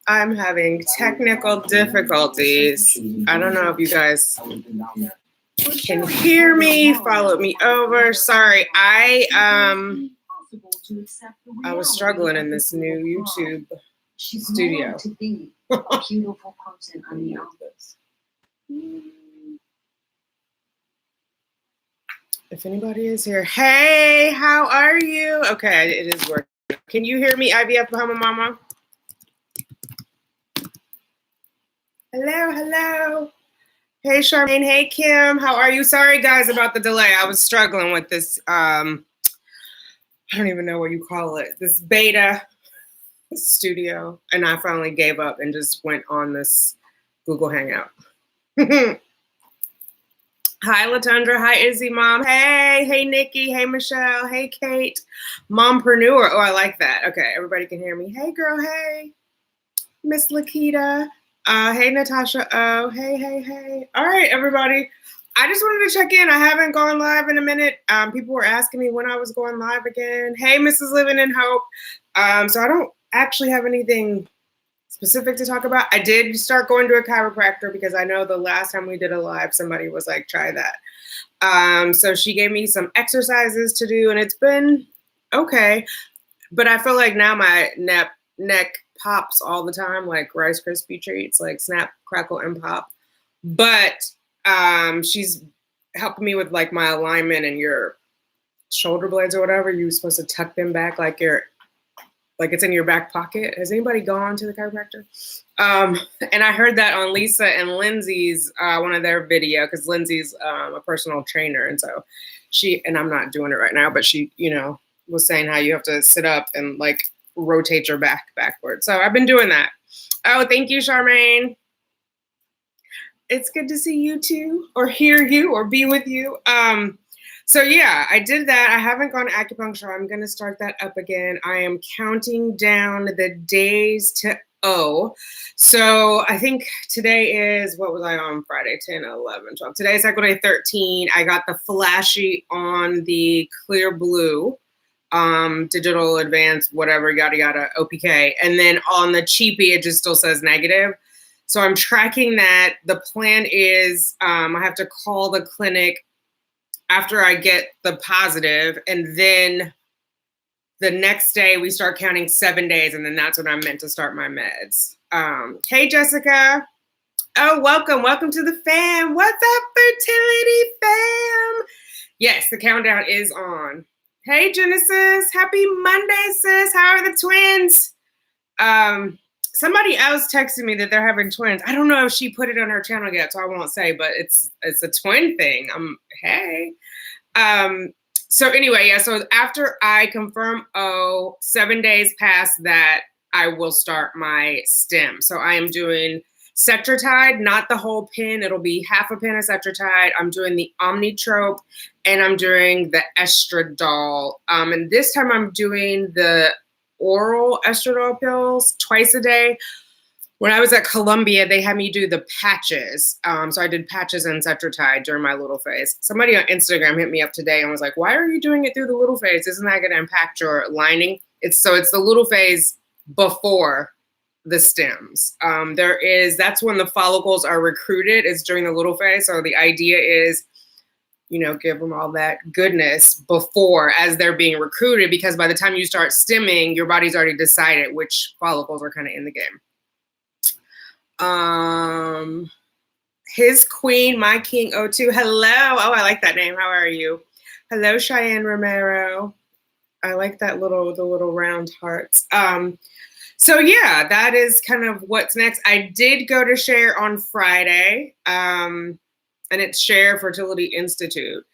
I'm having technical difficulties. I don't know if you guys can hear me, follow me over. Sorry, I was struggling in this new YouTube studio. If anybody is here, hey, how are you? Okay, it is working. Can you hear me, IVF Bahama Mama? Hello, hello. Hey, Charmaine. Hey, Kim. How are you? Sorry, guys, about the delay. I was struggling with this, I don't even know what you call it, this beta studio. And I finally gave up and just went on this Google Hangout. Hi, Latundra. Hi, Izzy Mom. Hey, hey, Nikki. Hey, Michelle. Hey, Kate. Mompreneur. Oh, I like that. Okay, everybody can hear me. Hey, girl. Hey, Miss Lakita. Hey, Natasha. Oh, hey, hey, hey. All right, everybody. I just wanted to check in. I haven't gone live in a minute. People were asking me when I was going live again. Hey, Mrs. Living in Hope. So I don't actually have anything specific to talk about. I did start going to a chiropractor because I know the last time we did a live, somebody was like, try that. So she gave me some exercises to do, and it's been okay. But I feel like now my neck pops all the time, like Rice Krispie treats, like snap, crackle, and pop. But she's helping me with like my alignment and your shoulder blades or whatever. You're supposed to tuck them back like it's in your back pocket. Has anybody gone to the chiropractor? And I heard that on Lisa and Lindsay's, one of their video, because Lindsay's a personal trainer. And so and I'm not doing it right now, but she, was saying how you have to sit up and like rotate your back backwards. So I've been doing that. Oh, thank you, Charmaine. It's good to see you too, or hear you, or be with you. So yeah, I did that. I haven't gone to acupuncture. I'm going to start that up again. I am counting down the days to So I think today is, what was I on Friday? 10, 11, 12. Today is cycle day 13. I got the flashy on the clear blue, digital advanced, whatever, yada, yada, OPK. And then on the cheapie, it just still says negative. So I'm tracking that. The plan is I have to call the clinic after I get the positive, and then the next day we start counting 7 days, and then that's when I'm meant to start my meds. Hey, Jessica. Oh, welcome to the fam. What's up, fertility fam? Yes, the countdown is on. Hey, Genesis. Happy Monday, sis. How are the twins? Somebody else texted me that they're having twins. I don't know if she put it on her channel yet, so I won't say, but it's a twin thing. Hey. So anyway, yeah, so after I confirm 7 days past that, I will start my stem. So I am doing Cetrotide, not the whole pin. It'll be half a pin of Cetrotide. I'm doing the Omnitrope, and I'm doing the Estradiol. And this time I'm doing the oral estradiol pills twice a day. When I was at Columbia, they had me do the patches. So I did patches and Cetrotide during my little phase. Somebody on Instagram hit me up today and was like, why are you doing it through the little phase? Isn't that going to impact your lining? It's the little phase before the stems. That's when the follicles are recruited, is during the little phase. So the idea is, give them all that goodness before, as they're being recruited, because by the time you start stemming, your body's already decided which follicles are kind of in the game. His queen, my king, O2. Hello. Oh, I like that name. How are you? Hello, Cheyenne Romero. I like the little round hearts. So yeah, that is kind of what's next. I did go to Share on Friday, and it's Share Fertility Institute.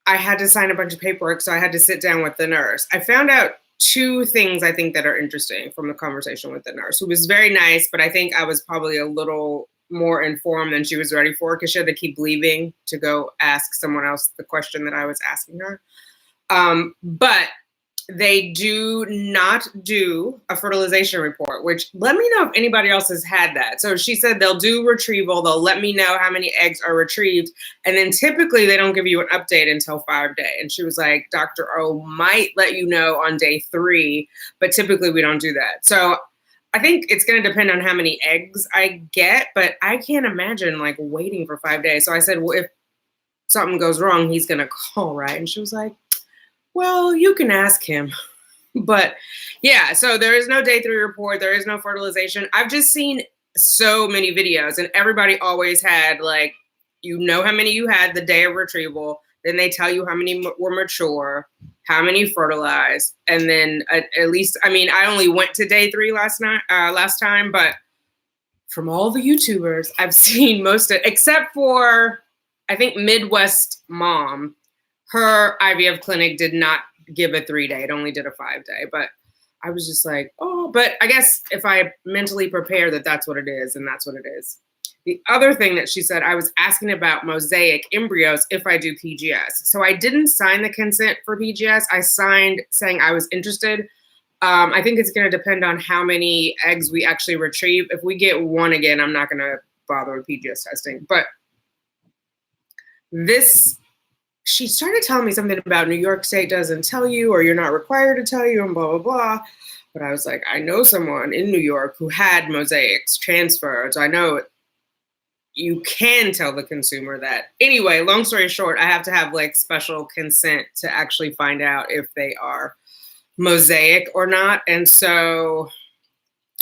I had to sign a bunch of paperwork, so I had to sit down with the nurse. I found out 2 things I think that are interesting from the conversation with the nurse, who was very nice, but I think I was probably a little more informed than she was ready for, because she had to keep leaving to go ask someone else the question that I was asking her. But they do not do a fertilization report, which let me know if anybody else has had that. So she said they'll do retrieval. They'll let me know how many eggs are retrieved. And then typically they don't give you an update until 5 days. And she was like, Dr. O might let you know on day 3, but typically we don't do that. So I think it's going to depend on how many eggs I get, but I can't imagine like waiting for 5 days. So I said, well, if something goes wrong, he's going to call, right? And she was like, well, you can ask him. But yeah, so there is no day 3 report. There is no fertilization. I've just seen so many videos and everybody always had like, you know how many you had the day of retrieval. Then they tell you how many were mature, how many fertilized. And then at least, I mean, I only went to day 3 last time, but from all the YouTubers, I've seen most of, except for, I think Midwest Mom, her IVF clinic did not give a 3-day. It only did a 5-day. But I was just like, oh, but I guess if I mentally prepare that that's what it is, and that's what it is. The other thing that she said, I was asking about mosaic embryos if I do PGS. So I didn't sign the consent for PGS. I signed saying I was interested. I think it's going to depend on how many eggs we actually retrieve. If we get 1 again, I'm not going to bother with PGS testing. But this, she started telling me something about New York State doesn't tell you, or you're not required to tell you, and blah, blah, blah. But I was like, I know someone in New York who had mosaics transferred. So I know you can tell the consumer that. Anyway, long story short, I have to have like special consent to actually find out if they are mosaic or not. And so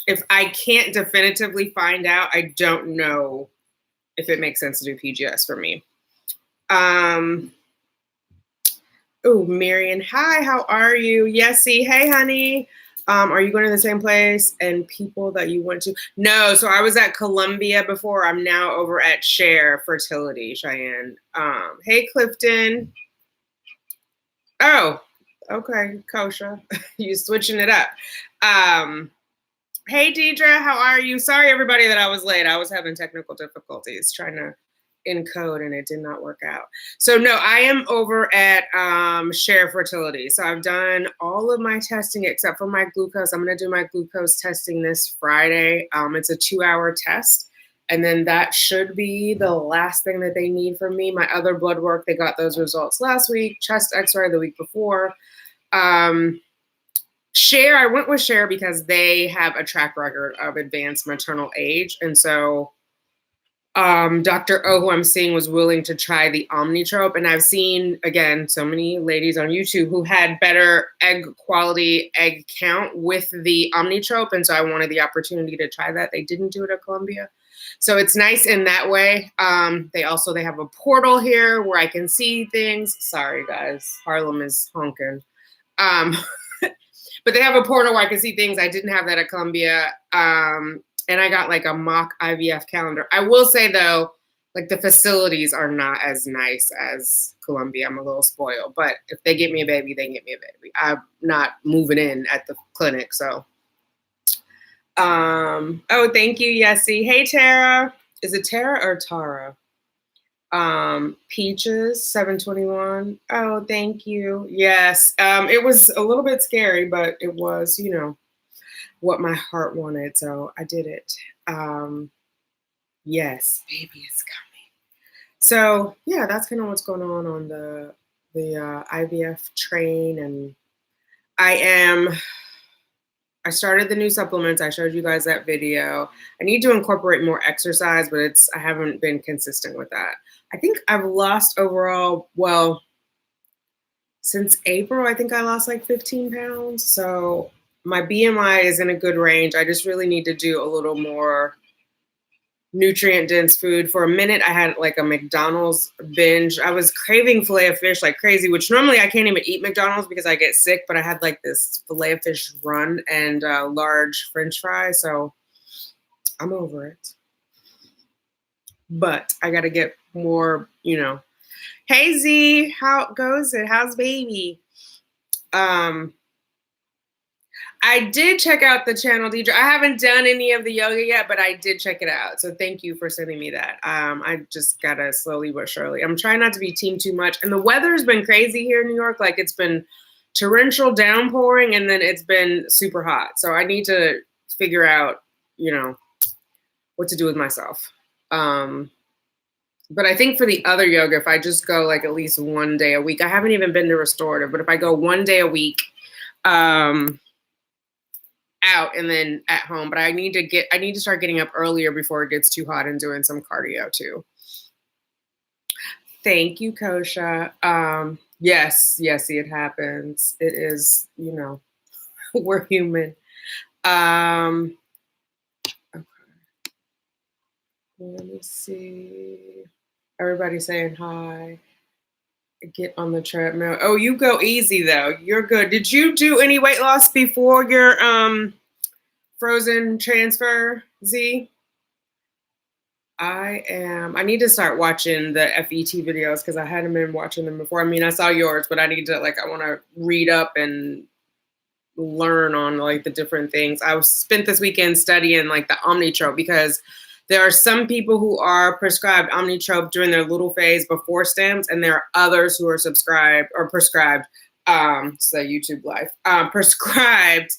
if I can't definitively find out, I don't know if it makes sense to do PGS for me. Oh, Marion, hi, how are you? Yessie, hey, honey. Are you going to the same place and people that you went to? No, so I was at Columbia before. I'm now over at Share Fertility, Cheyenne. Hey, Clifton. Oh, okay, Kosha. You switching it up. Hey, Deidre, how are you? Sorry, everybody, that I was late. I was having technical difficulties trying to encode and it did not work out. So no, I am over at Share Fertility. So I've done all of my testing except for my glucose. I'm going to do my glucose testing this Friday. It's a 2-hour test. And then that should be the last thing that they need from me. My other blood work, they got those results last week. Chest x-ray the week before. Share, I went with Share because they have a track record of advanced maternal age. And so Dr. O, who I'm seeing, was willing to try the Omnitrope. And I've seen, again, so many ladies on YouTube who had better egg quality, egg count with the Omnitrope. And so I wanted the opportunity to try that. They didn't do it at Columbia. So it's nice in that way. They have a portal here where I can see things. Sorry, guys. Harlem is honking. But they have a portal where I can see things. I didn't have that at Columbia. And I got like a mock IVF calendar. I will say though, like the facilities are not as nice as Columbia. I'm a little spoiled, but if they get me a baby, they get me a baby. I'm not moving in at the clinic. So, oh, thank you, Yessie. Hey, Tara. Is it Tara or Tara? Peaches 721. Oh, thank you. Yes. It was a little bit scary, but it was, you know, what my heart wanted, so I did it. Yes, baby is coming. So yeah, that's kind of what's going on the IVF train, and I started the new supplements. I showed you guys that video. I need to incorporate more exercise, but I haven't been consistent with that. I think I've lost overall, well, since April, I think I lost like 15 pounds. So my BMI is in a good range. I just really need to do a little more nutrient dense food. For a minute, I had like a McDonald's binge. I was craving filet of fish like crazy, which normally I can't even eat McDonald's because I get sick, but I had like this filet of fish run and large French fries. So I'm over it. But I got to get more, you know. Hey Z, how goes it? How's baby? I did check out the channel, Deidre. I haven't done any of the yoga yet, but I did check it out. So thank you for sending me that. I just gotta slowly but surely. I'm trying not to be team too much. And the weather's been crazy here in New York. Like it's been torrential downpouring, and then it's been super hot. So I need to figure out, what to do with myself. But I think for the other yoga, if I just go like at least one day a week, I haven't even been to restorative, but if I go one day a week out and then at home, but I need to start getting up earlier before it gets too hot and doing some cardio too. Thank you, Kosha. Yes, it happens. It is, we're human. Okay. Let me see. Everybody saying hi. Get on the treadmill. Oh, you go easy though. You're good. Did you do any weight loss before your frozen transfer, Z? I need to start watching the FET videos because I hadn't been watching them before. I mean, I saw yours, but I need to I want to read up and learn on like the different things. I spent this weekend studying like the omnitrope because there are some people who are prescribed omnitrope during their luteal phase before stems, and there are others who are prescribed, so YouTube life, prescribed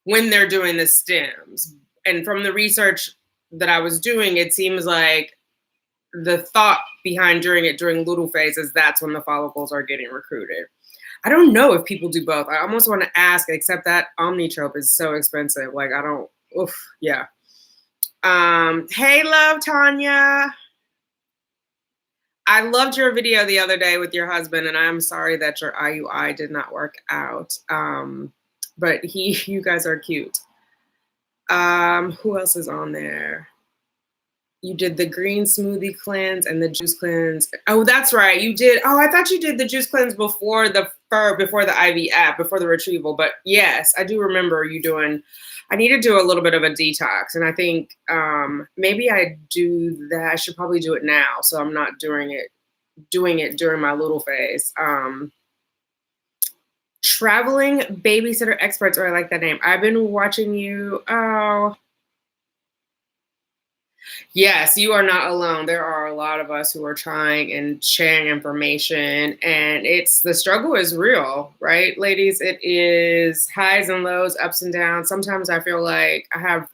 when they're doing the stems. And from the research that I was doing, it seems like the thought behind during luteal phase is that's when the follicles are getting recruited. I don't know if people do both. I almost want to ask, except that omnitrope is so expensive. Like yeah. Hey, love, Tanya. I loved your video the other day with your husband, and I'm sorry that your IUI did not work out. But you guys are cute. Who else is on there? You did the green smoothie cleanse and the juice cleanse. Oh, that's right. You did. Oh, I thought you did the juice cleanse before the IVF, before the retrieval. But yes, I do remember you doing. I need to do a little bit of a detox, and I think maybe I do that. I should probably do it now, so I'm not doing it during my luteal phase. Traveling babysitter experts, or I like that name. I've been watching you. Oh, yes, you are not alone. There are a lot of us who are trying and sharing information, and the struggle is real, right, ladies? It is highs and lows, ups and downs. Sometimes I feel like I have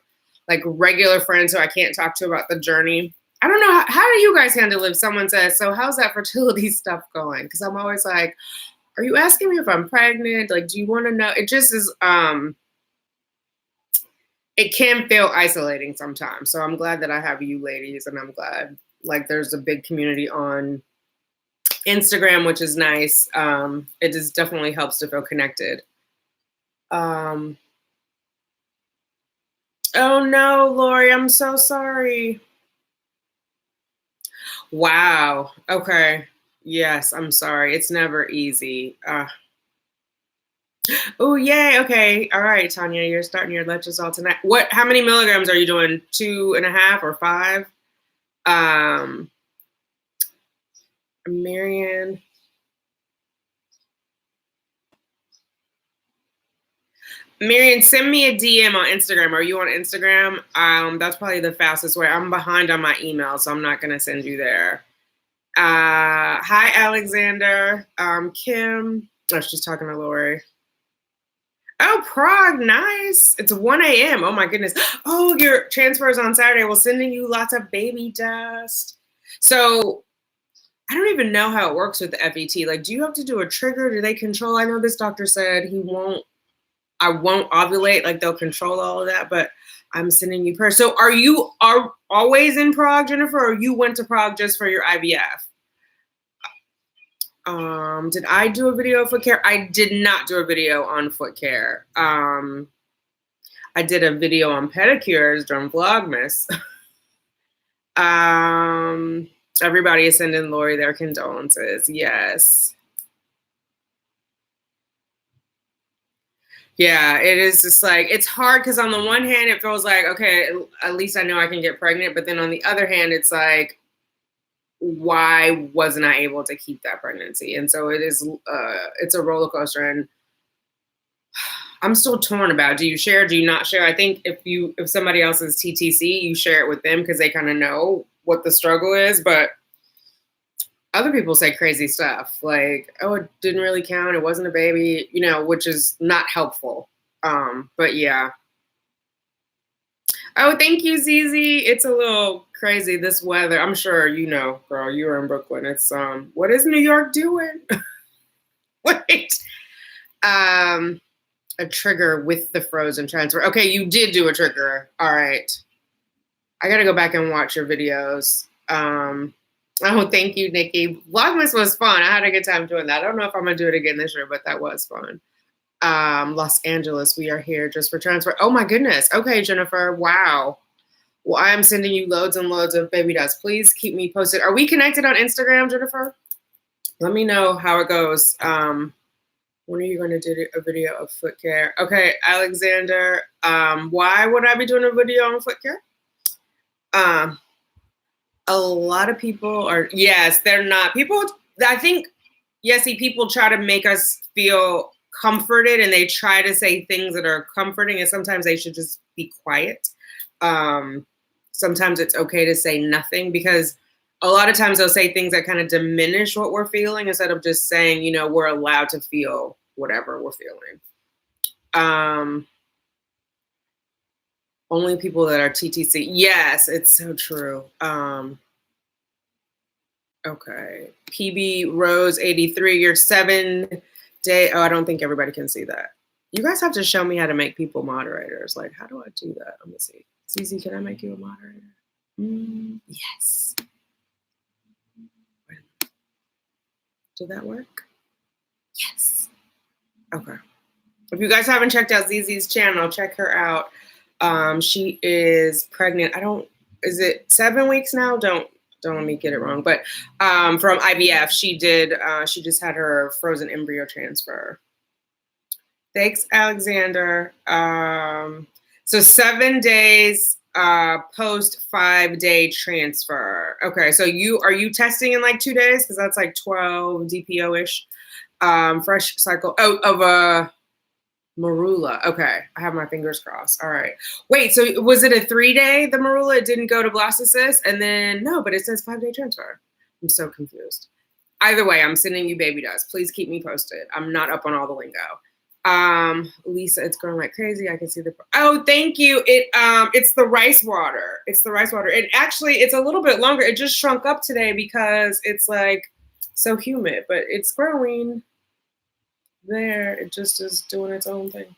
like regular friends who I can't talk to about the journey. I don't know. How do you guys handle if someone says, so how's that fertility stuff going? Because I'm always like, are you asking me if I'm pregnant? Like, do you want to know? It just is, it can feel isolating sometimes. So I'm glad that I have you ladies, and I'm glad like there's a big community on Instagram, which is nice. It just definitely helps to feel connected. Oh no, Lori, I'm so sorry. Wow. Okay. Yes, I'm sorry. It's never easy. Oh, yay. Okay. All right, Tanya, you're starting your letrozole tonight. How many milligrams are you doing? 2.5 or 5? Marianne. Marianne, send me a DM on Instagram. Are you on Instagram? That's probably the fastest way. I'm behind on my email, so I'm not going to send you there. Hi, Alexander. Kim. Oh, she's talking to Lori. Oh, Prague, nice. It's 1 a.m. Oh my goodness. Oh, your transfer is on Saturday. We're sending you lots of baby dust. So I don't even know how it works with the FET. Like, do you have to do a trigger? Do they control? I know this doctor said I won't ovulate. Like, they'll control all of that, but I'm sending you prayers. So are you always in Prague, Jennifer, or you went to Prague just for your IVF? Did I do a video of foot care? I did not do a video on foot care. I did a video on pedicures during Vlogmas. Everybody is sending Lori their condolences. Yes. Yeah, it is just like, it's hard because on the one hand, it feels like, okay, at least I know I can get pregnant. But then on the other hand, it's like, why wasn't I able to keep that pregnancy? And so it's a roller coaster, and I'm still torn about, do you share, do you not share? I think if somebody else is TTC, you share it with them because they kind of know what the struggle is. But other people say crazy stuff like, oh, it didn't really count. It wasn't a baby, you know, which is not helpful. But yeah. Oh, thank you, Zizi. It's a little crazy, this weather. I'm sure you know, girl, you're in Brooklyn. It's what is New York doing? Wait. A trigger with the frozen transfer. Okay, you did do a trigger. All right. I gotta go back and watch your videos. Oh, thank you, Nikki. Vlogmas was fun. I had a good time doing that. I don't know if I'm gonna do it again this year, but that was fun. Los Angeles, we are here just for transfer. Oh my goodness. Okay, Jennifer. Wow. Well, I am sending you loads and loads of baby dust. Please keep me posted. Are we connected on Instagram, Jennifer? Let me know how it goes. When are you going to do a video of foot care? Okay, Alexander. Why would I be doing a video on foot care? A lot of people are, yes, they're not. People, I think, yes, see, people try to make us feel comforted and they try to say things that are comforting, and sometimes they should just be quiet. Sometimes it's okay to say nothing, because a lot of times they'll say things that kind of diminish what we're feeling instead of just saying, you know, we're allowed to feel whatever we're feeling. Only people that are TTC. Yes, it's so true. Okay. PB Rose 83, you're 7 day. Oh, I don't think everybody can see that. You guys have to show me how to make people moderators. Like, how do I do that? Let me see. Cece, can I make you a moderator? Yes. Did that work? Yes. Okay. If you guys haven't checked out Zizi's channel, check her out. She is pregnant. Is it 7 weeks now? Don't let me get it wrong. But from IVF, she just had her frozen embryo transfer. Thanks, Alexander. So 7 days post 5-day transfer. Okay, so are you testing in like 2 days? Because that's like 12 DPO-ish. Fresh cycle of a marula. Okay, I have my fingers crossed. All right. Wait, so was it a 3-day, the marula? It didn't go to blastocyst? And then, no, but it says 5-day transfer. I'm so confused. Either way, I'm sending you baby dust. Please keep me posted. I'm not up on all the lingo. Lisa, it's growing like crazy. I can see oh, thank you. It's the rice water. It's the rice water. And actually, it's a little bit longer. It just shrunk up today because it's like so humid, but it's growing. There, it just is doing its own thing.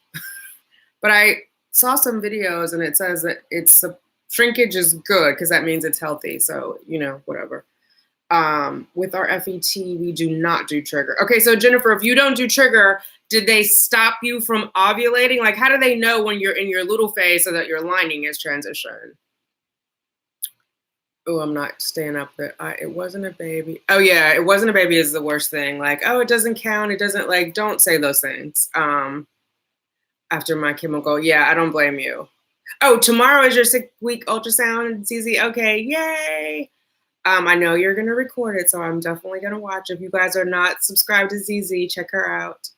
But I saw some videos and it says that shrinkage is good because that means it's healthy. So, you know, whatever. With our FET, we do not do trigger. Okay, so Jennifer, if you don't do trigger, did they stop you from ovulating? Like, how do they know when you're in your little phase so that your lining is transitioned? Oh, I'm not staying up there. It wasn't a baby. Oh yeah, it wasn't a baby is the worst thing. Like, oh, it doesn't count. It doesn't, like, don't say those things. After my chemical, yeah, I don't blame you. Oh, tomorrow is your 6-week ultrasound, ZZ. Okay, yay. I know you're gonna record it, so I'm definitely gonna watch. If you guys are not subscribed to ZZ, check her out.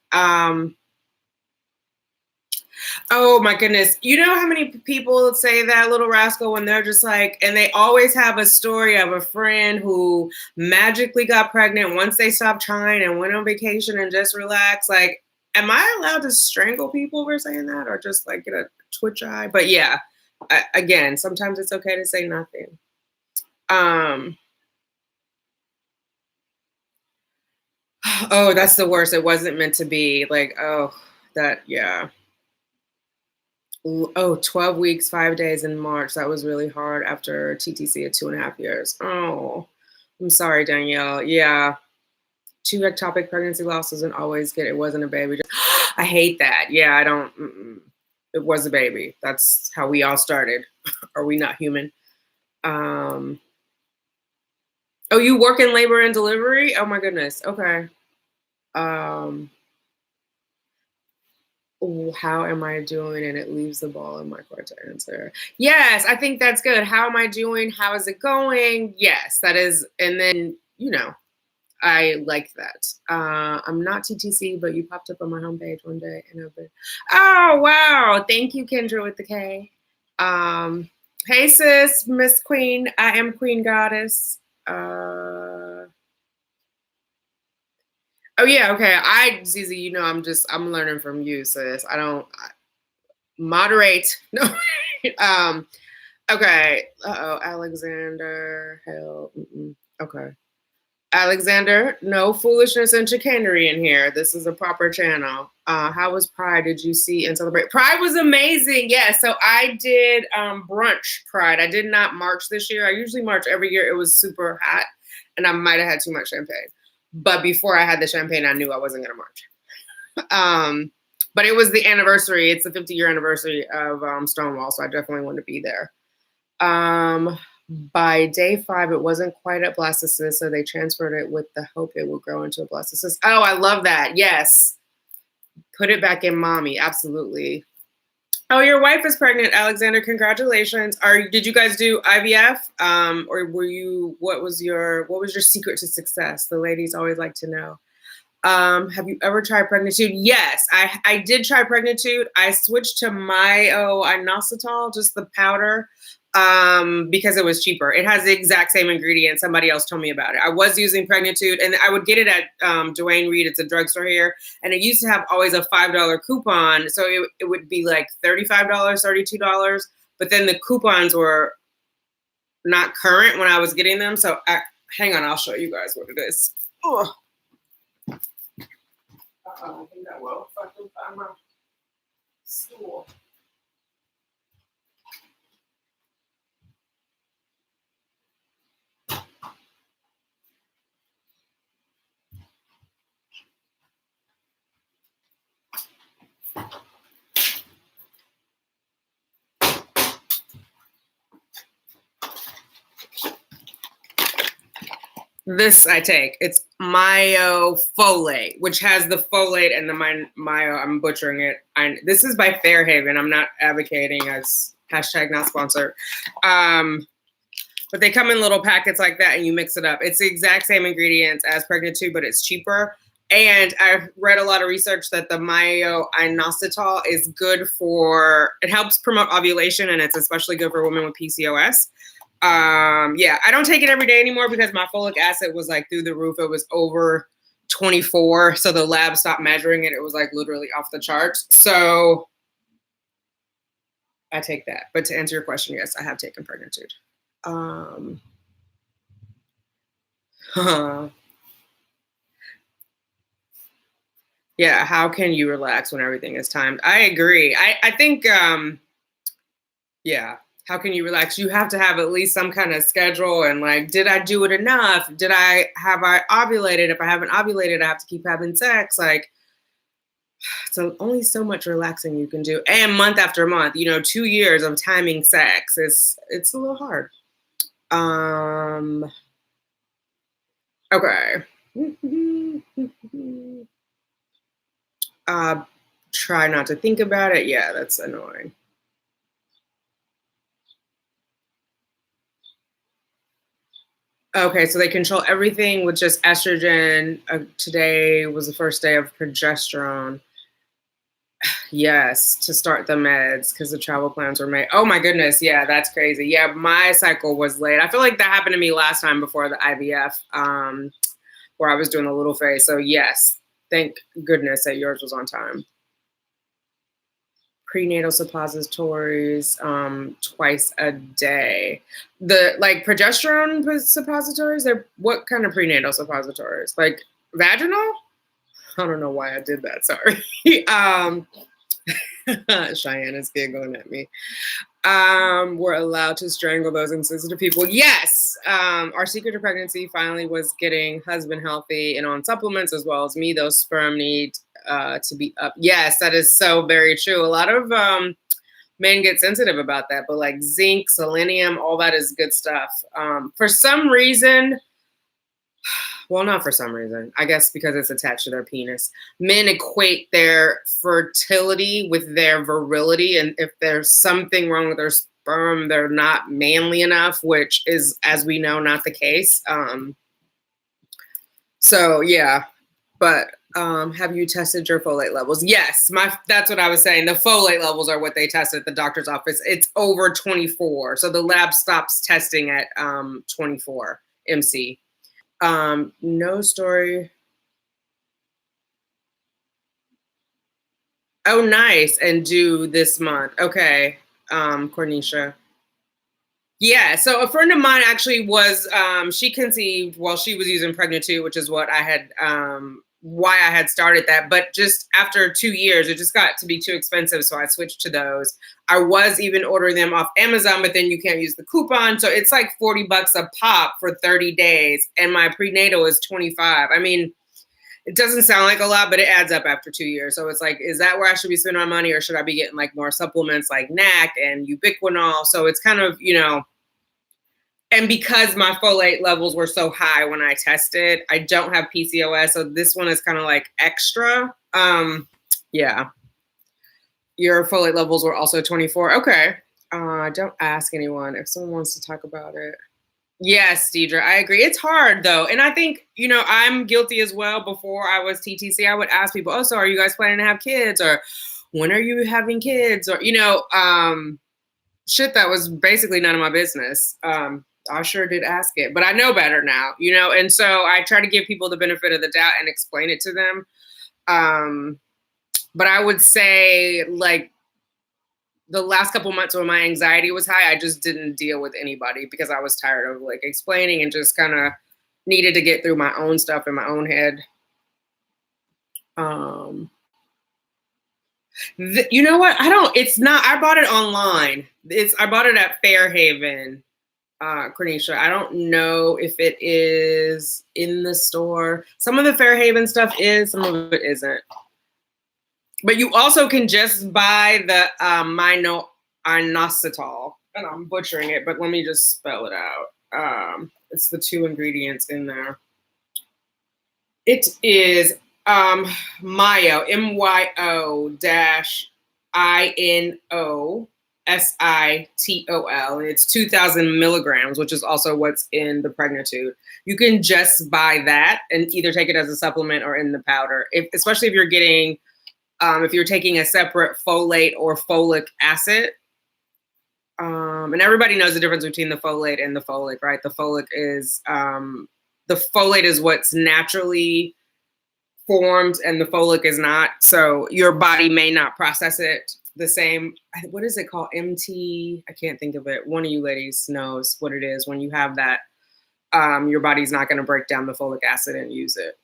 Oh my goodness. You know how many people say that, little rascal, when they're just like, and they always have a story of a friend who magically got pregnant once they stopped trying and went on vacation and just relaxed. Like, am I allowed to strangle people for saying that, or just like get a twitch eye? But yeah, again, sometimes it's okay to say nothing. Oh, that's the worst. It wasn't meant to be. Like, oh, that, yeah. Oh, 12 weeks, 5 days in March. That was really hard after TTC at 2.5 years. Oh, I'm sorry, Danielle. Yeah. 2 ectopic pregnancy loss doesn't always get, it wasn't a baby. I hate that. Yeah, I don't, it was a baby. That's how we all started. Are we not human? Oh, you work in labor and delivery? Oh my goodness. Okay. How am I doing? And it leaves the ball in my court to answer. Yes, I think that's good. How am I doing? How is it going? Yes, that is. And then, you know, I like that. I'm not TTC, but you popped up on my homepage one day and I've been, oh, wow. Thank you, Kendra with the K. Hey, sis, Miss Queen. I am Queen Goddess. Oh yeah, okay. Zizi, you know, I'm learning from you, sis. Moderate. No. um, okay. Uh-oh, Alexander. Hell. Okay. Alexander, no foolishness and chicanery in here. This is a proper channel. How was Pride? Did you see and celebrate? Pride was amazing. Yeah, so I did brunch Pride. I did not march this year. I usually march every year. It was super hot, and I might have had too much champagne. But before I had the champagne, I knew I wasn't going to march. But it was the anniversary. It's the 50-year anniversary of Stonewall, so I definitely want to be there. By day 5, it wasn't quite at blastocyst, so they transferred it with the hope it would grow into a blastocyst. Oh, I love that. Yes. Put it back in mommy. Absolutely. Oh, your wife is pregnant, Alexander. Congratulations. Did you guys do IVF? Or what was your secret to success? The ladies always like to know. Have you ever tried Pregnitude? Yes, I did try Pregnitude. I switched to inositol, just the powder, because it was cheaper. It has the exact same ingredients. Somebody else told me about it. I was using Pregnitude, and I would get it at Duane Reade. It's a drugstore here, and it used to have always a $5 coupon, so it would be like $35, $32. But then the coupons were not current when I was getting them. So hang on, I'll show you guys what it is. Oh. I think I will. If I can find my stool. This I take. It's myoffolate, which has the folate and the myo. I'm butchering it. This is by Fairhaven. I'm not advocating as hashtag not sponsored. But they come in little packets like that, and you mix it up. It's the exact same ingredients as Pregnitude, but it's cheaper. And I've read a lot of research that the inositol is good it helps promote ovulation, and it's especially good for women with PCOS. Yeah, I don't take it every day anymore because my folic acid was like through the roof. It was over 24. So the lab stopped measuring it. It was like literally off the charts. So I take that. But to answer your question, yes, I have taken Pregnitude. Yeah, how can you relax when everything is timed? I agree. I think, yeah. How can you relax? You have to have at least some kind of schedule and like, did I do it enough? Have I ovulated? If I haven't ovulated, I have to keep having sex. Like, so only so much relaxing you can do. And month after month, 2 years of timing sex it's a little hard. Okay. Try not to think about it. Yeah, that's annoying. Okay, so they control everything with just estrogen. Today was the first day of progesterone. Yes, to start the meds because the travel plans were made. Oh my goodness, yeah, that's crazy. Yeah, my cycle was late. I feel like that happened to me last time before the IVF, where I was doing the little phase. So yes, thank goodness that yours was on time. Prenatal suppositories twice a day. The progesterone suppositories, what kind of prenatal suppositories? Like vaginal? I don't know why I did that. Sorry. Cheyenne is giggling at me. We're allowed to strangle those insensitive people. Yes. Our secret to pregnancy finally was getting husband healthy and on supplements as well as me. Those sperm need to be up. Yes, that is so very true. A lot of men get sensitive about that, but like zinc, selenium, all that is good stuff. For some reason, well, not for some reason, I guess because it's attached to their penis, men equate their fertility with their virility. And if there's something wrong with their sperm, they're not manly enough, which is, as we know, not the case. So yeah, but have you tested your folate levels? Yes, that's what I was saying. The folate levels are what they test at the doctor's office. It's over 24. So the lab stops testing at 24 MC. No story. Oh, nice. And due this month. Okay. Cornisha. Yeah, so a friend of mine actually was she conceived while she was using Pregnant 2, which is what I had why I had started that. But just after 2 years, it just got to be too expensive, so I switched to those. I was even ordering them off Amazon, but then you can't use the coupon, so it's like $40 a pop for 30 days, and my prenatal is 25. I mean, it doesn't sound like a lot, but it adds up after 2 years. So it's like, is that where I should be spending my money, or should I be getting like more supplements like NAC and ubiquinol? So it's kind of, and because my folate levels were so high when I tested, I don't have PCOS. So this one is kind of like extra. Yeah. Your folate levels were also 24. Okay. Don't ask anyone if someone wants to talk about it. Yes, Deidre, I agree. It's hard though. And I think, I'm guilty as well. Before I was TTC, I would ask people, oh, so are you guys planning to have kids? Or when are you having kids? Or, shit that was basically none of my business. I sure did ask it, but I know better now, and so I try to give people the benefit of the doubt and explain it to them. But I would say, like, the last couple months when my anxiety was high, I just didn't deal with anybody because I was tired of like explaining and just kind of needed to get through my own stuff in my own head. You know what? I bought it online. I bought it at Fairhaven, Cornisha. I don't know if it is in the store. Some of the Fairhaven stuff is, some of it isn't. But you also can just buy the inositol, and I'm butchering it, but let me just spell it out. It's the 2 ingredients in there. It is Myo, MYO-INOSITOL, and it's 2,000 milligrams, which is also what's in the Pregnitude. You can just buy that and either take it as a supplement or in the powder, especially if you're getting, if you're taking a separate folate or folic acid. And everybody knows the difference between the folate and the folic, right? The folate is what's naturally formed and the folic is not. So your body may not process it the same. What is it called? MT? I can't think of it. One of you ladies knows what it is. When you have that, your body's not going to break down the folic acid and use it.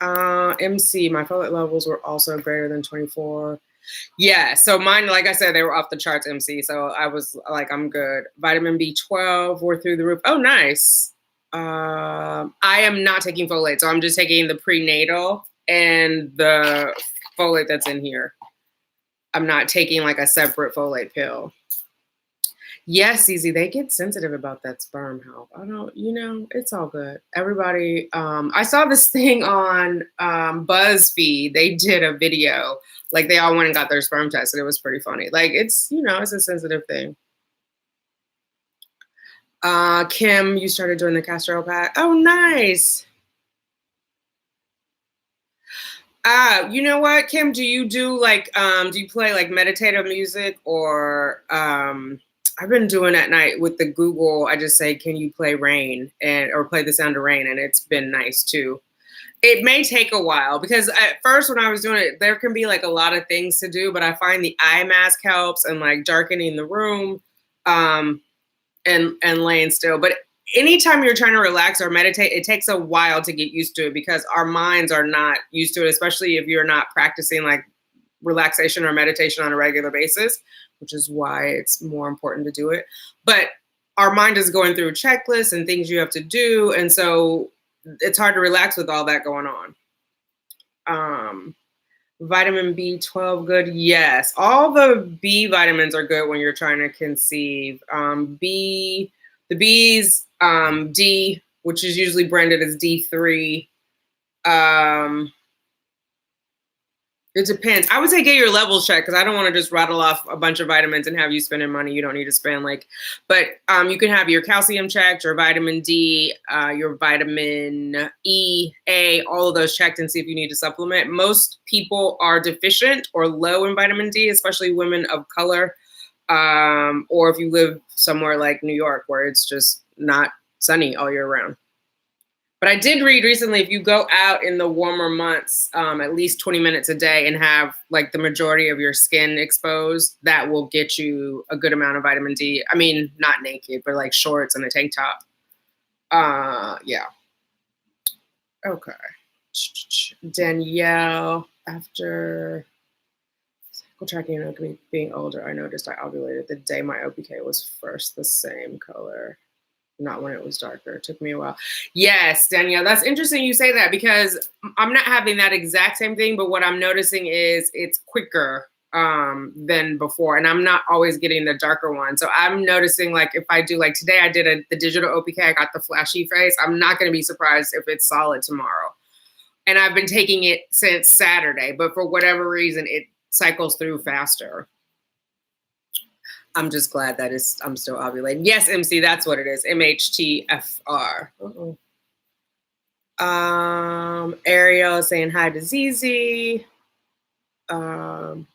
MC, my folate levels were also greater than 24. Yeah, so mine, like I said, they were off the charts, MC. So I was like, I'm good. Vitamin B12 were through the roof. Oh, nice. I am not taking folate, so I'm just taking the prenatal and the folate that's in here. I'm not taking like a separate folate pill. Yes, Easy, they get sensitive about that sperm health. I don't, it's all good. Everybody, I saw this thing on BuzzFeed. They did a video, like they all went and got their sperm tested. It was pretty funny. Like it's, it's a sensitive thing. Kim, you started doing the castor oil pack. Oh, nice. You know what, Kim, do you do like, do you play like meditative music or, I've been doing at night with the Google. I just say, can you play rain or play the sound of rain? And it's been nice too. It may take a while because at first when I was doing it, there can be like a lot of things to do, but I find the eye mask helps and like darkening the room, and laying still. But anytime you're trying to relax or meditate, it takes a while to get used to it because our minds are not used to it, especially if you're not practicing like relaxation or meditation on a regular basis, which is why it's more important to do it. But our mind is going through checklists and things you have to do. And so it's hard to relax with all that going on. Vitamin B12, good. Yes. All the B vitamins are good when you're trying to conceive. The B's, D, which is usually branded as D3. It depends. I would say get your levels checked because I don't want to just rattle off a bunch of vitamins and have you spending money you don't need to spend. But you can have your calcium checked, your vitamin D, your vitamin E, A, all of those checked and see if you need to supplement. Most people are deficient or low in vitamin D, especially women of color, or if you live somewhere like New York where it's just not sunny all year round. But I did read recently, if you go out in the warmer months, at least 20 minutes a day and have like the majority of your skin exposed, that will get you a good amount of vitamin D. I mean, not naked, but like shorts and a tank top. Yeah. Okay. Danielle, after cycle tracking and being older, I noticed I ovulated the day my OPK was first the same color. Not when it was darker. It took me a while. Yes, Danielle, that's interesting you say that because I'm not having that exact same thing, but what I'm noticing is it's quicker than before. And I'm not always getting the darker one. So I'm noticing like if I do like today, I did the digital OPK, I got the flashy face. I'm not going to be surprised if it's solid tomorrow. And I've been taking it since Saturday, but for whatever reason, it cycles through faster. I'm just glad that I'm still ovulating. Yes, MC, that's what it is. MHTFR. Ariel is saying hi to ZZ. I'm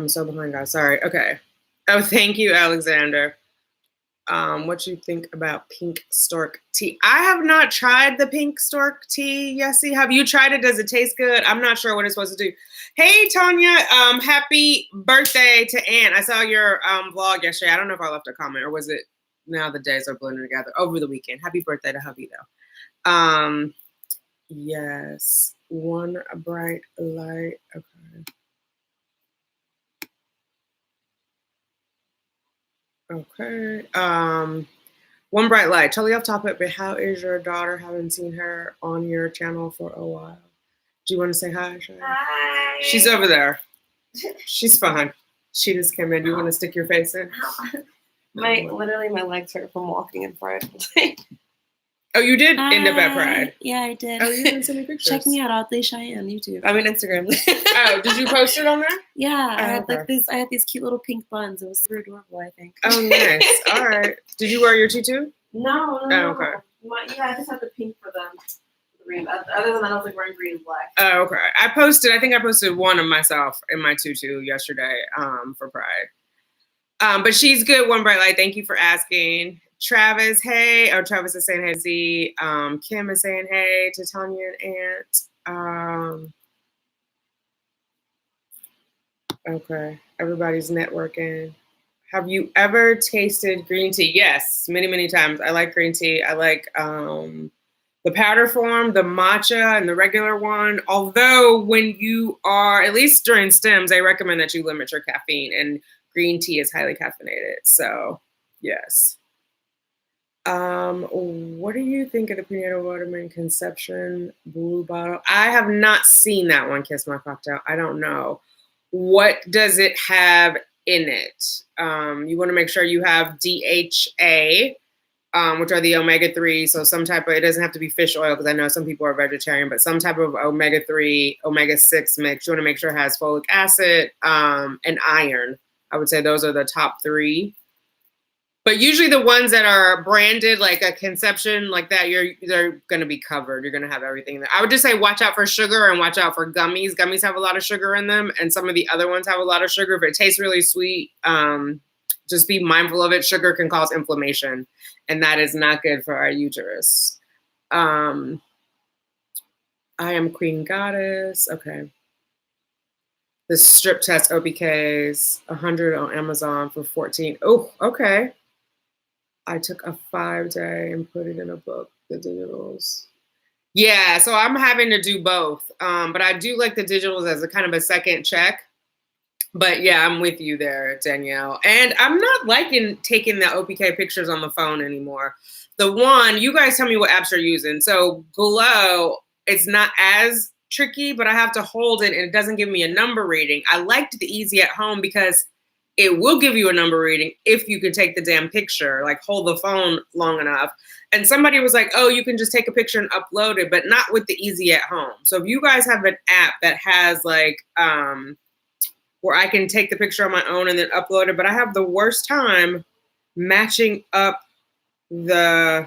so behind, guys. Sorry. Okay. Oh, thank you, Alexander. What you think about pink stork tea? I have not tried the pink stork tea, Yessie. Have you tried it? Does it taste good? I'm not sure what it's supposed to do. Hey, Tanya, happy birthday to Ann. I saw your vlog yesterday. I don't know if I left a comment or was it now the days are blending together over the weekend. Happy birthday to hubby, though. Yes, one bright light. Okay. One bright light. Totally off topic, but how is your daughter? Haven't seen her on your channel for a while. Do you want to say hi, Shai? Hi. She's over there. She's fine. She just came in. Do you want to stick your face in? Literally, my legs hurt from walking in Pride. Oh, you did end up at Pride? Yeah, I did. Oh, you didn't send me pictures. Check me out, Oddly Shy on YouTube. I mean Instagram. Oh, did you post it on there? Yeah, I had these cute little pink buns. It was super adorable, I think. Oh, nice. All right. Did you wear your tutu? No. Oh, okay. Yeah, I just had the pink for them. Green. Other than that, I was like wearing green and black. Oh, okay. I think I posted one of myself in my tutu yesterday for Pride. But she's good. One bright light. Thank you for asking. Travis, hey. Oh, Travis is saying hey, Z. Kim is saying hey to Tanya and Aunt. Okay. Everybody's networking. Have you ever tasted green tea? Yes, many, many times. I like green tea. I like the powder form, the matcha, and the regular one. Although when you are, at least during stems, they recommend that you limit your caffeine, and green tea is highly caffeinated. So, yes. What do you think of the prenatal vitamin conception blue bottle? I have not seen that one, Kiss My Cocktail. I don't know. What does it have in it? You want to make sure you have DHA, which are the omega-3. So some type of, it doesn't have to be fish oil because I know some people are vegetarian, but some type of omega-3, omega-6 mix. You want to make sure it has folic acid and iron. I would say those are the top 3. But usually the ones that are branded like a conception like that, they're going to be covered. You're going to have everything there. I would just say watch out for sugar and watch out for gummies. Gummies have a lot of sugar in them, and some of the other ones have a lot of sugar. If it tastes really sweet, just be mindful of it. Sugar can cause inflammation, and that is not good for our uterus. I am Queen Goddess. Okay. The strip test OPKs, 100 on Amazon for 14. Oh, okay. I took a 5-day and put it in a book, the digitals. Yeah, so I'm having to do both. But I do like the digitals as a kind of a second check. But yeah, I'm with you there, Danielle. And I'm not liking taking the OPK pictures on the phone anymore. The one, you guys tell me what apps you're using. So Glow, it's not as tricky, but I have to hold it and it doesn't give me a number reading. I liked the Easy at Home because it will give you a number reading if you can take the damn picture, like hold the phone long enough. And somebody was like, oh, you can just take a picture and upload it, but not with the Easy at Home. So if you guys have an app that has like, where I can take the picture on my own and then upload it, but I have the worst time matching up the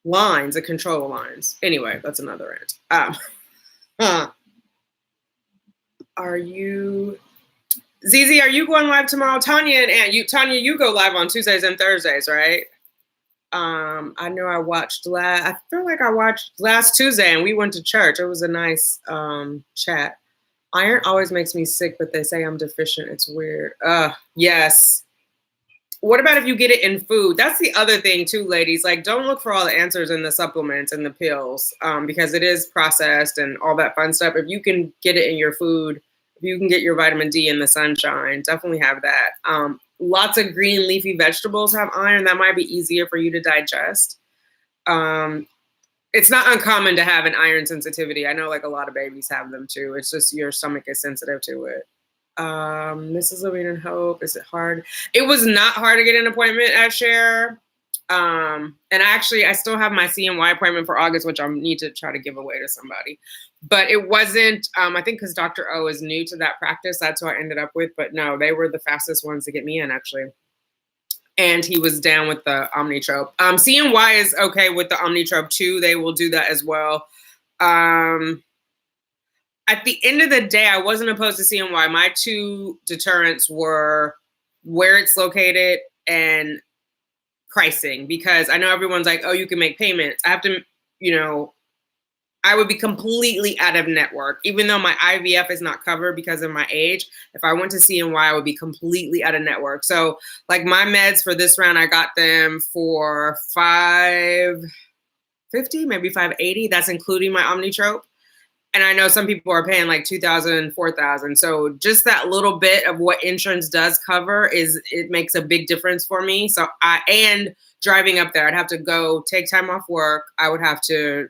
lines, the control lines. Anyway, that's another rant. Are you... ZZ, are you going live tomorrow? Tanya and Aunt, you go live on Tuesdays and Thursdays, right? I know I watched I feel like I watched last Tuesday and we went to church. It was a nice chat. Iron always makes me sick, but they say I'm deficient. It's weird. Yes. What about if you get it in food? That's the other thing too, ladies. Like, don't look for all the answers in the supplements and the pills, because it is processed and all that fun stuff. If you can get it in your food, if you can get your vitamin D in the sunshine, definitely have that. Lots of green leafy vegetables have iron. That might be easier for you to digest. It's not uncommon to have an iron sensitivity. I know like a lot of babies have them too. It's just your stomach is sensitive to it. Mrs. Living in Hope, is it hard? It was not hard to get an appointment at Share. And I still have my CNY appointment for August, which I need to try to give away to somebody. But it wasn't, I think because Dr. O is new to that practice, that's who I ended up with. But no, they were the fastest ones to get me in, actually. And he was down with the Omnitrope. CNY is okay with the Omnitrope too. They will do that as well. At the end of the day, I wasn't opposed to CNY. My two deterrents were where it's located and pricing, because I know everyone's like, oh, you can make payments. I have to, I would be completely out of network. Even though my IVF is not covered because of my age, if I went to CNY, I would be completely out of network. So like my meds for this round, I got them for $550, maybe $580. That's including my Omnitrope. And I know some people are paying like $2,000, $4,000. So just that little bit of what insurance does cover it makes a big difference for me. So and driving up there, I'd have to go take time off work. I would have to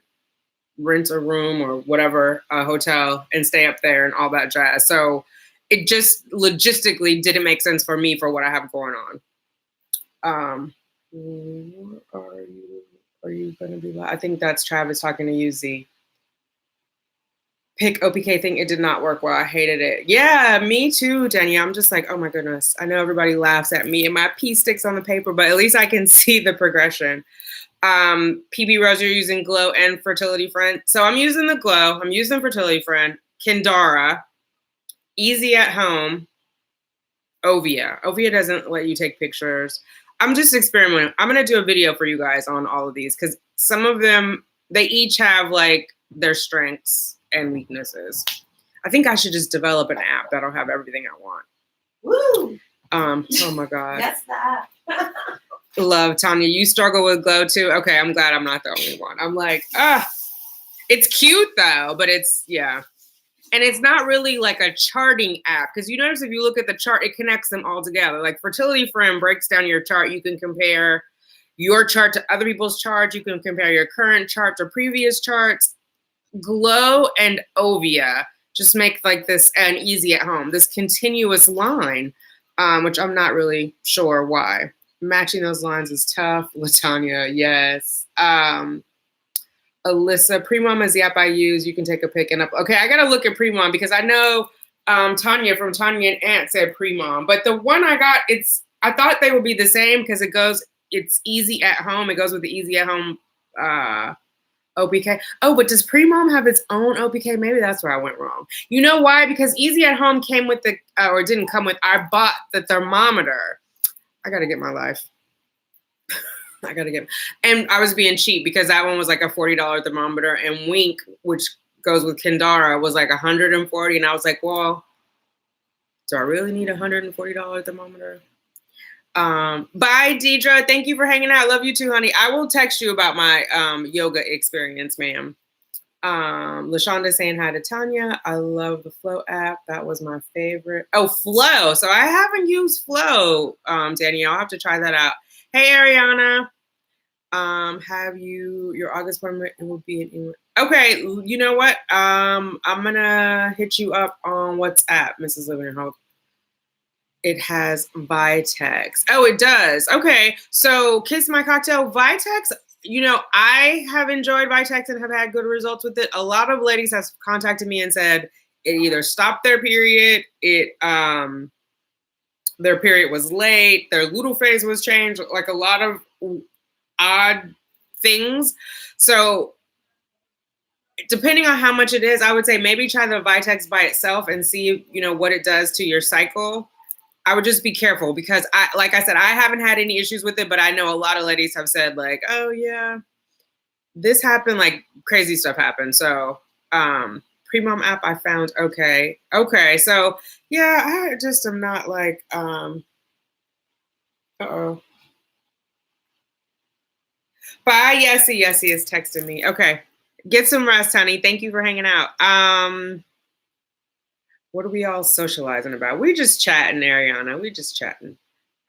rent a room or whatever, a hotel, and stay up there and all that jazz. So it just logistically didn't make sense for me for what I have going on. Are you going to be live? I think that's Travis talking to you, Z. Pick OPK thing, it did not work well. I hated it. Yeah, me too, Jenny. I'm just like, oh my goodness. I know everybody laughs at me and my pee sticks on the paper, but at least I can see the progression. PB Rose, you're using Glow and Fertility Friend. So I'm using the Glow. I'm using Fertility Friend, Kindara, Easy at Home, Ovia. Ovia doesn't let you take pictures. I'm just experimenting. I'm going to do a video for you guys on all of these because some of them, they each have like their strengths and weaknesses. I think I should just develop an app that'll have everything I want. Woo! Oh my God. That's the app. Love, Tanya, you struggle with Glow too? Okay, I'm glad I'm not the only one. I'm like, it's cute though, but yeah. And it's not really like a charting app because you notice if you look at the chart, it connects them all together. Like Fertility Friend breaks down your chart. You can compare your chart to other people's charts. You can compare your current chart to previous charts. Glow and Ovia just make like this and Easy at Home, this continuous line, which I'm not really sure why. Matching those lines is tough. LaTanya, yes. Alyssa, Premom is the app I use. You can take a pic and up. Okay, I gotta look at Premom because I know Tanya from Tanya and Aunt said Premom, but the one I got, I thought they would be the same because it's Easy at Home. It goes with the Easy at Home OPK. Oh, but does Premom have its own OPK? Maybe that's where I went wrong. You know why? Because Easy at Home came with or didn't come with, I bought the thermometer. I got to get my life. And I was being cheap because that one was like a $40 thermometer, and Wink, which goes with Kindara, was like $140. And I was like, well, do I really need a $140 thermometer? Bye, Deidre. Thank you for hanging out. I love you too, honey. I will text you about my yoga experience, ma'am. LaShonda saying hi to Tanya. I love the Flow app. That was my favorite. Oh, Flow. So I haven't used Flow, Danielle. I'll have to try that out. Hey, Ariana. Have your August appointment? It will be in. Okay, you know what? I'm gonna hit you up on WhatsApp, Mrs. Living in Hope. It has Vitex. Oh, it does. Okay, so Kiss My Cocktail, Vitex. I have enjoyed Vitex and have had good results with it. A lot of ladies have contacted me and said it either stopped their period, their period was late, their luteal phase was changed, like a lot of odd things. So depending on how much it is, I would say maybe try the Vitex by itself and see, what it does to your cycle. I would just be careful because like I said, I haven't had any issues with it, but I know a lot of ladies have said like, oh yeah, this happened, like crazy stuff happened. So, Pre-Mom app I found okay. Okay, so yeah, I just am not like, uh-oh. Bye, Yessie. Yessie is texting me. Okay, get some rest, honey. Thank you for hanging out. What are we all socializing about? We just chatting, Ariana. We just chatting.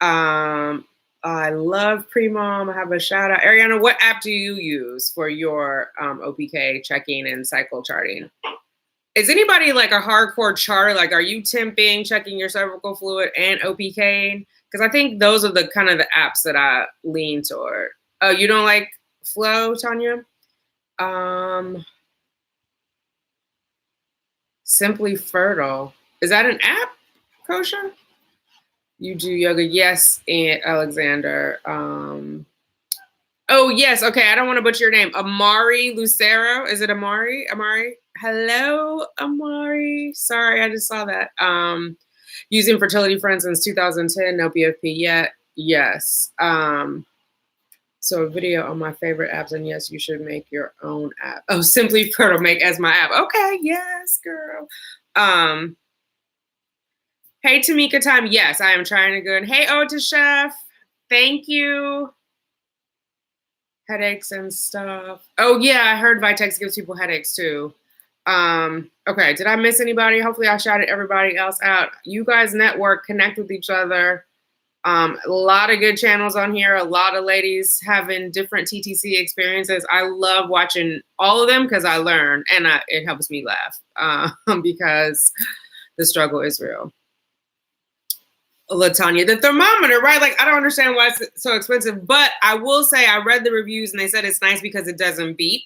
I love Pre-Mom. I have a shout out. Ariana, what app do you use for your OPK checking and cycle charting? Is anybody like a hardcore charter? Like, are you temping, checking your cervical fluid and OPK? Because I think those are the kind of the apps that I lean toward. Oh, you don't like Flow, Tanya? Simply Fertile. Is that an app, Kosha? You do yoga? Yes, and Alexander. Oh, yes. Okay, I don't want to butcher your name. Amari Lucero. Is it Amari? Amari? Hello, Amari. Sorry, I just saw that. Using fertility friends since 2010. No PFP yet. Yes. So a video on my favorite apps, and yes, you should make your own app. Oh, Simply Fertile, make as my app. Okay, yes, girl. Hey, Tamika Time. Yes, I am trying to good. Hey, Ota Chef. Thank you. Headaches and stuff. Oh, yeah, I heard Vitex gives people headaches too. Okay, did I miss anybody? Hopefully I shouted everybody else out. You guys network, connect with each other. A lot of good channels on here. A lot of ladies having different TTC experiences. I love watching all of them because I learn and it helps me laugh because the struggle is real. LaTanya, the thermometer, right? Like, I don't understand why it's so expensive, but I will say I read the reviews and they said it's nice because it doesn't beep.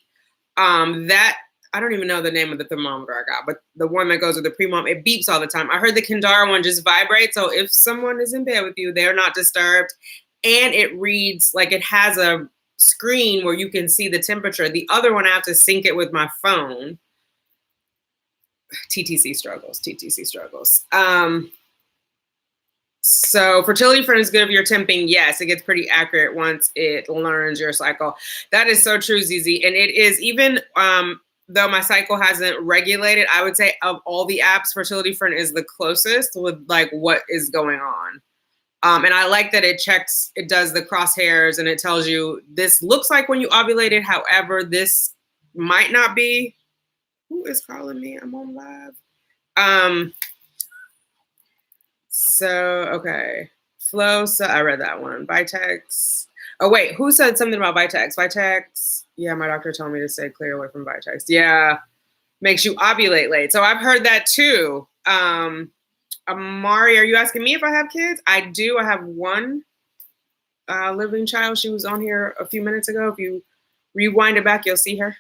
That I don't even know the name of the thermometer I got, but the one that goes with the Pre-Mom, it beeps all the time. I heard the Kendara one just vibrates. So if someone is in bed with you, they're not disturbed. And it reads like it has a screen where you can see the temperature. The other one, I have to sync it with my phone. TTC struggles, TTC struggles. So fertility friend is good if you're temping. Yes, it gets pretty accurate once it learns your cycle. That is so true, ZZ. And it is even, though my cycle hasn't regulated, I would say of all the apps, fertility friend is the closest with like what is going on. And I like that it checks, it does the crosshairs and it tells you this looks like when you ovulated. However, this might not be. Who is calling me? I'm on live. So, okay. Flow, so I read that one. Vitex. Oh, wait, who said something about Vitex? Vitex. Yeah, my doctor told me to stay clear away from Vitex. Yeah, makes you ovulate late. So I've heard that too. Amari, are you asking me if I have kids? I do. I have one living child. She was on here a few minutes ago. If you rewind it back, you'll see her.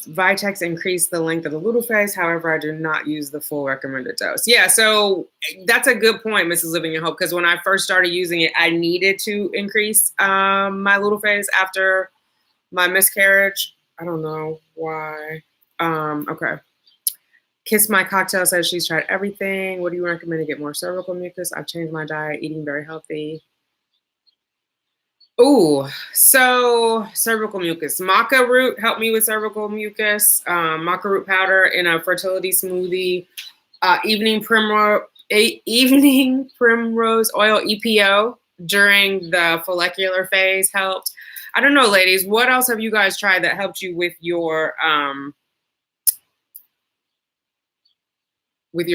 Vitex increased the length of the luteal phase. However, I do not use the full recommended dose. Yeah, so that's a good point, Mrs. Living in Hope, because when I first started using it, I needed to increase my luteal phase after my miscarriage. I don't know why. Okay. Kiss My Cocktail says she's tried everything. What do you recommend to get more cervical mucus? I've changed my diet, eating very healthy. Ooh, so cervical mucus. Maca root helped me with cervical mucus. Maca root powder in a fertility smoothie. Evening primrose oil, EPO, during the follicular phase helped. I don't know, ladies. What else have you guys tried that helped you with your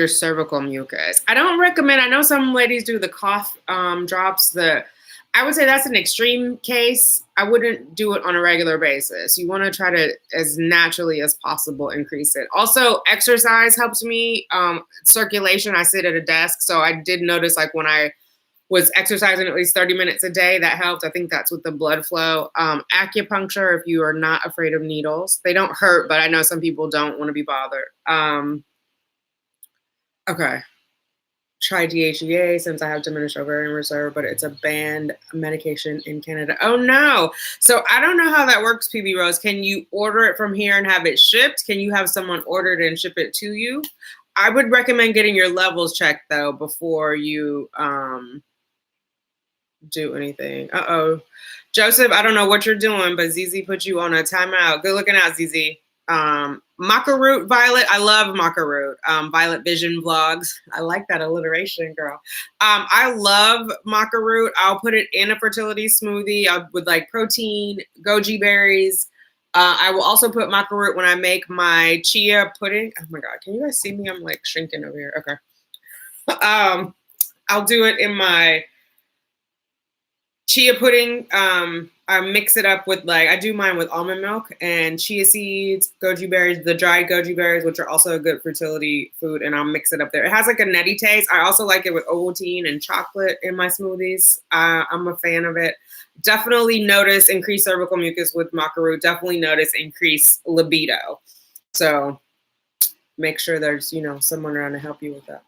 cervical mucus? I don't recommend. I know some ladies do the cough drops. I would say that's an extreme case. I wouldn't do it on a regular basis. You want to try to, as naturally as possible, increase it. Also, exercise helps me. Circulation, I sit at a desk. So I did notice like when I was exercising at least 30 minutes a day, that helped. I think that's with the blood flow. Acupuncture, if you are not afraid of needles. They don't hurt, but I know some people don't want to be bothered. Okay. Try DHEA since I have diminished ovarian reserve, but it's a banned medication in Canada. Oh no. So I don't know how that works, PB Rose. Can you order it from here and have it shipped? Can you have someone order it and ship it to you? I would recommend getting your levels checked though before you do anything. Joseph, I don't know what you're doing, but ZZ put you on a timeout. Good looking out, ZZ. Maca root, Violet. I love maca root. Violet Vision Vlogs. I like that alliteration, girl. I love maca root. I'll put it in a fertility smoothie with like protein, goji berries. I will also put maca root when I make my chia pudding. Oh my God, can you guys see me? I'm like shrinking over here. Okay. I'll do it in my chia pudding. I mix it up with I do mine with almond milk and chia seeds, goji berries, the dried goji berries, which are also a good fertility food, and I'll mix it up there. It has like a nutty taste. I also like it with Ovaltine and chocolate in my smoothies. I'm a fan of it. Definitely notice increased cervical mucus with maca root. Definitely notice increased libido. So make sure there's, someone around to help you with that.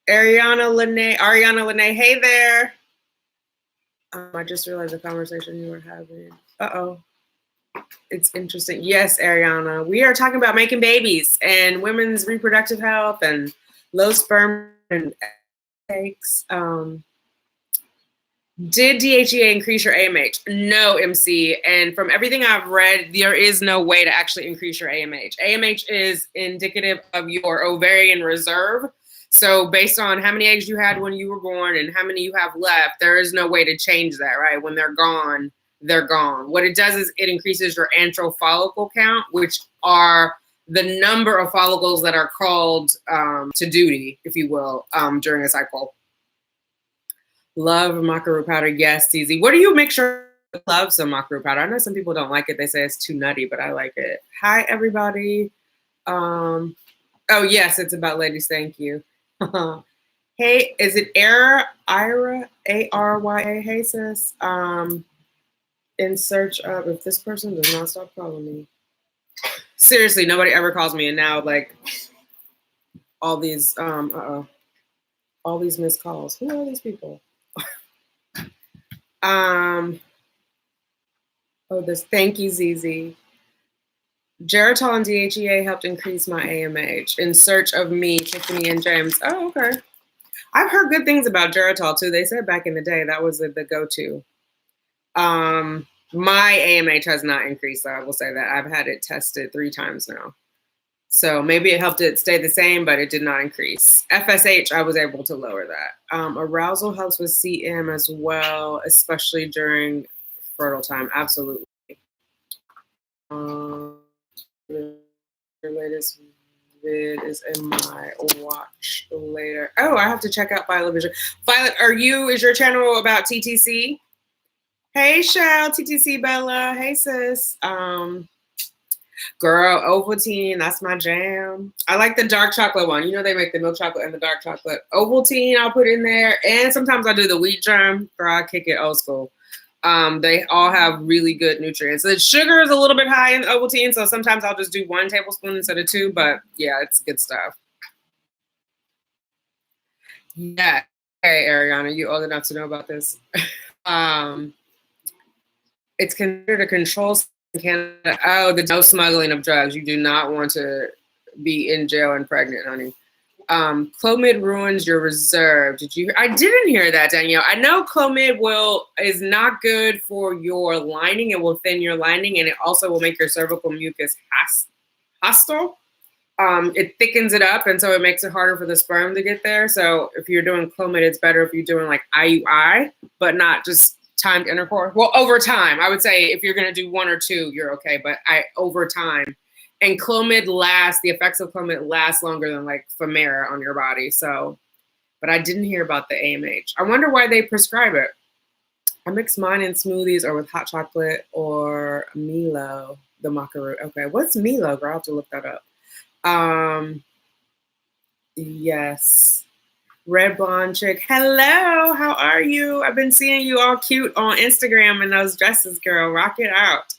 Ariana Lene, hey there. I just realized the conversation you were having. It's interesting. Yes, Ariana. We are talking about making babies and women's reproductive health and low sperm and eggs. Did DHEA increase your AMH? No, MC. And from everything I've read, there is no way to actually increase your AMH. AMH is indicative of your ovarian reserve. So based on how many eggs you had when you were born and how many you have left, there is no way to change that, right? When they're gone, they're gone. What it does is it increases your antral follicle count, which are the number of follicles that are called to duty, if you will, during a cycle. Love maca root powder. Yes, CZ. What do you make sure you love some maca root powder? I know some people don't like it. They say it's too nutty, but I like it. Hi, everybody. Oh, yes, it's about ladies. Thank you. Hey, is it Ira, A-R-Y-A? Hey, sis. In search of, if this person does not stop calling me. Seriously, nobody ever calls me, and now, all these, all these missed calls. Who are these people? Thank you, ZZ. Geritol and DHEA helped increase my AMH. In search of me, Tiffany and James. Oh, okay. I've heard good things about Geritol too. They said back in the day that was the go-to. My AMH has not increased, so I will say that. I've had it tested 3 times now. So maybe it helped it stay the same, but it did not increase. FSH, I was able to lower that. Arousal helps with CM as well, especially during fertile time. Absolutely. Your latest vid is in my watch later. Oh, I have to check out Violet Vision. Violet, is your channel about TTC? Hey, Shell, TTC Bella. Hey, sis. Girl, Ovaltine, that's my jam. I like the dark chocolate one. You know they make the milk chocolate and the dark chocolate. Ovaltine, I'll put in there. And sometimes I do the wheat germ. Girl, I kick it old school. They all have really good nutrients. The sugar is a little bit high in Ovaltine, so sometimes I'll just do 1 tablespoon instead of 2, but yeah, it's good stuff. Yeah. Hey, Ariana, you old enough to know about this. It's considered a control in Canada. Oh, the no smuggling of drugs. You do not want to be in jail and pregnant, honey. Clomid ruins your reserve. I didn't hear that, Danielle. I know Clomid is not good for your lining. It will thin your lining, and it also will make your cervical mucus hostile. It thickens it up, and so it makes it harder for the sperm to get there. So if you're doing Clomid, it's better if you're doing IUI, but not just timed intercourse. Well, over time, I would say if you're going to do 1 or 2, you're okay, but over time. And Clomid the effects of Clomid last longer than Femara on your body. So, but I didn't hear about the AMH. I wonder why they prescribe it. I mix mine in smoothies or with hot chocolate or Milo, the maca root. Okay, what's Milo, girl? I'll have to look that up. Yes. Red blonde chick. Hello, how are you? I've been seeing you all cute on Instagram in those dresses, girl. Rock it out.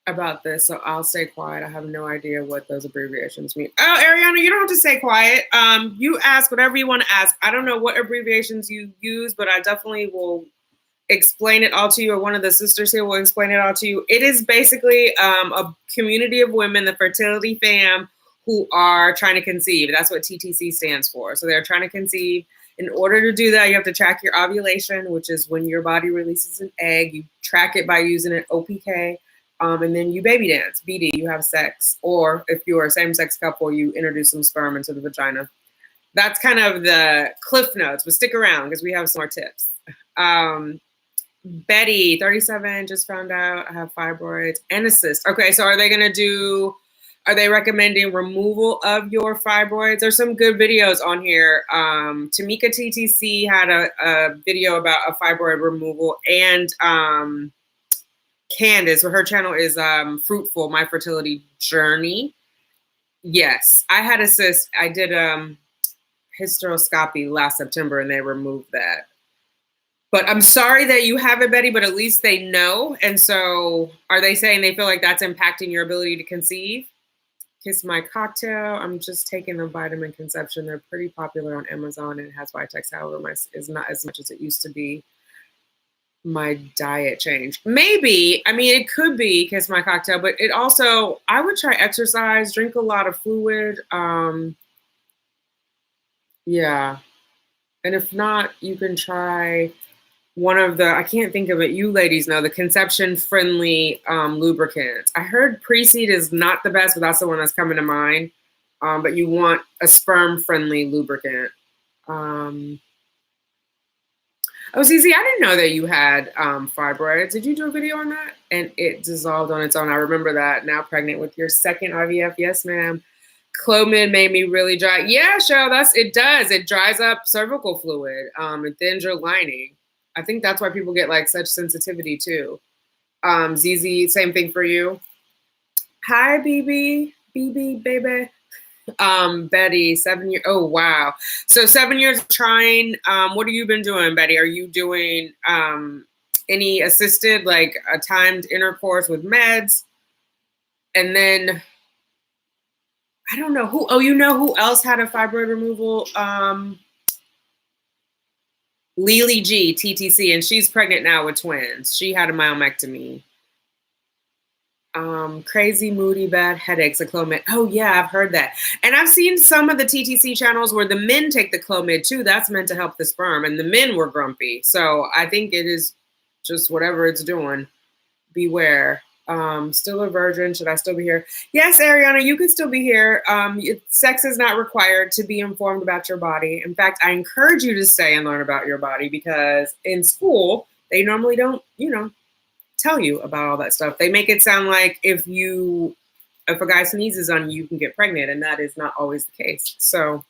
About this, so I'll stay quiet. I have no idea what those abbreviations mean. Oh, Ariana, you don't have to stay quiet. You ask whatever you want to ask. I don't know what abbreviations you use, but I definitely will explain it all to you, or one of the sisters here will explain it all to you. It is basically a community of women, the fertility fam, who are trying to conceive. That's what TTC stands for. So they're trying to conceive. In order to do that, you have to track your ovulation, which is when your body releases an egg. You track it by using an OPK. And then you baby dance, BD, you have sex. Or if you're a same-sex couple, you introduce some sperm into the vagina. That's kind of the cliff notes, but stick around because we have some more tips. Betty, 37, just found out I have fibroids and a cyst. Okay, so are they recommending removal of your fibroids? There's some good videos on here. Tamika TTC had a video about a fibroid removal, and Candace, her channel is Fruitful, My Fertility Journey. Yes, I had a cyst. I did hysteroscopy last September and they removed that. But I'm sorry that you have it, Betty, but at least they know. And so are they saying they feel like that's impacting your ability to conceive? Kiss My Cocktail. I'm just taking the vitamin conception. They're pretty popular on Amazon and it has Vitex. However, is not as much as it used to be. My diet changed. Maybe, I mean, it could be Kiss My Cocktail, but it also, I would try exercise, drink a lot of fluid. Yeah. And if not, you can try one of the, I can't think of it, you ladies know, the conception-friendly lubricants. I heard Pre-Seed is not the best, but that's the one that's coming to mind. But you want a sperm-friendly lubricant. Oh, Zizi, I didn't know that you had fibroids. Did you do a video on that? And it dissolved on its own. I remember that. Now pregnant with your second IVF. Yes, ma'am. Clomid made me really dry. Yeah, Cheryl, it does. It dries up cervical fluid. It thins your lining. I think that's why people get like such sensitivity too. ZZ, same thing for you. Hi, BB, baby. Betty, 7 years. Oh, wow. So 7 years of trying. What have you been doing, Betty? Are you doing any assisted, like a timed intercourse with meds? And then, I don't know who, oh, you know who else had a fibroid removal? Lily G, TTC, and she's pregnant now with twins. She had a myomectomy. Crazy, moody, bad headaches, a Clomid. Oh yeah, I've heard that. And I've seen some of the TTC channels where the men take the Clomid too. That's meant to help the sperm, and the men were grumpy. So I think it is just whatever it's doing. Beware. Still a virgin. Should I still be here? Yes, Ariana, you can still be here. Sex is not required to be informed about your body. In fact, I encourage you to stay and learn about your body because in school, they normally don't, tell you about all that stuff. They make it sound like if a guy sneezes on you, you can get pregnant, and that is not always the case. So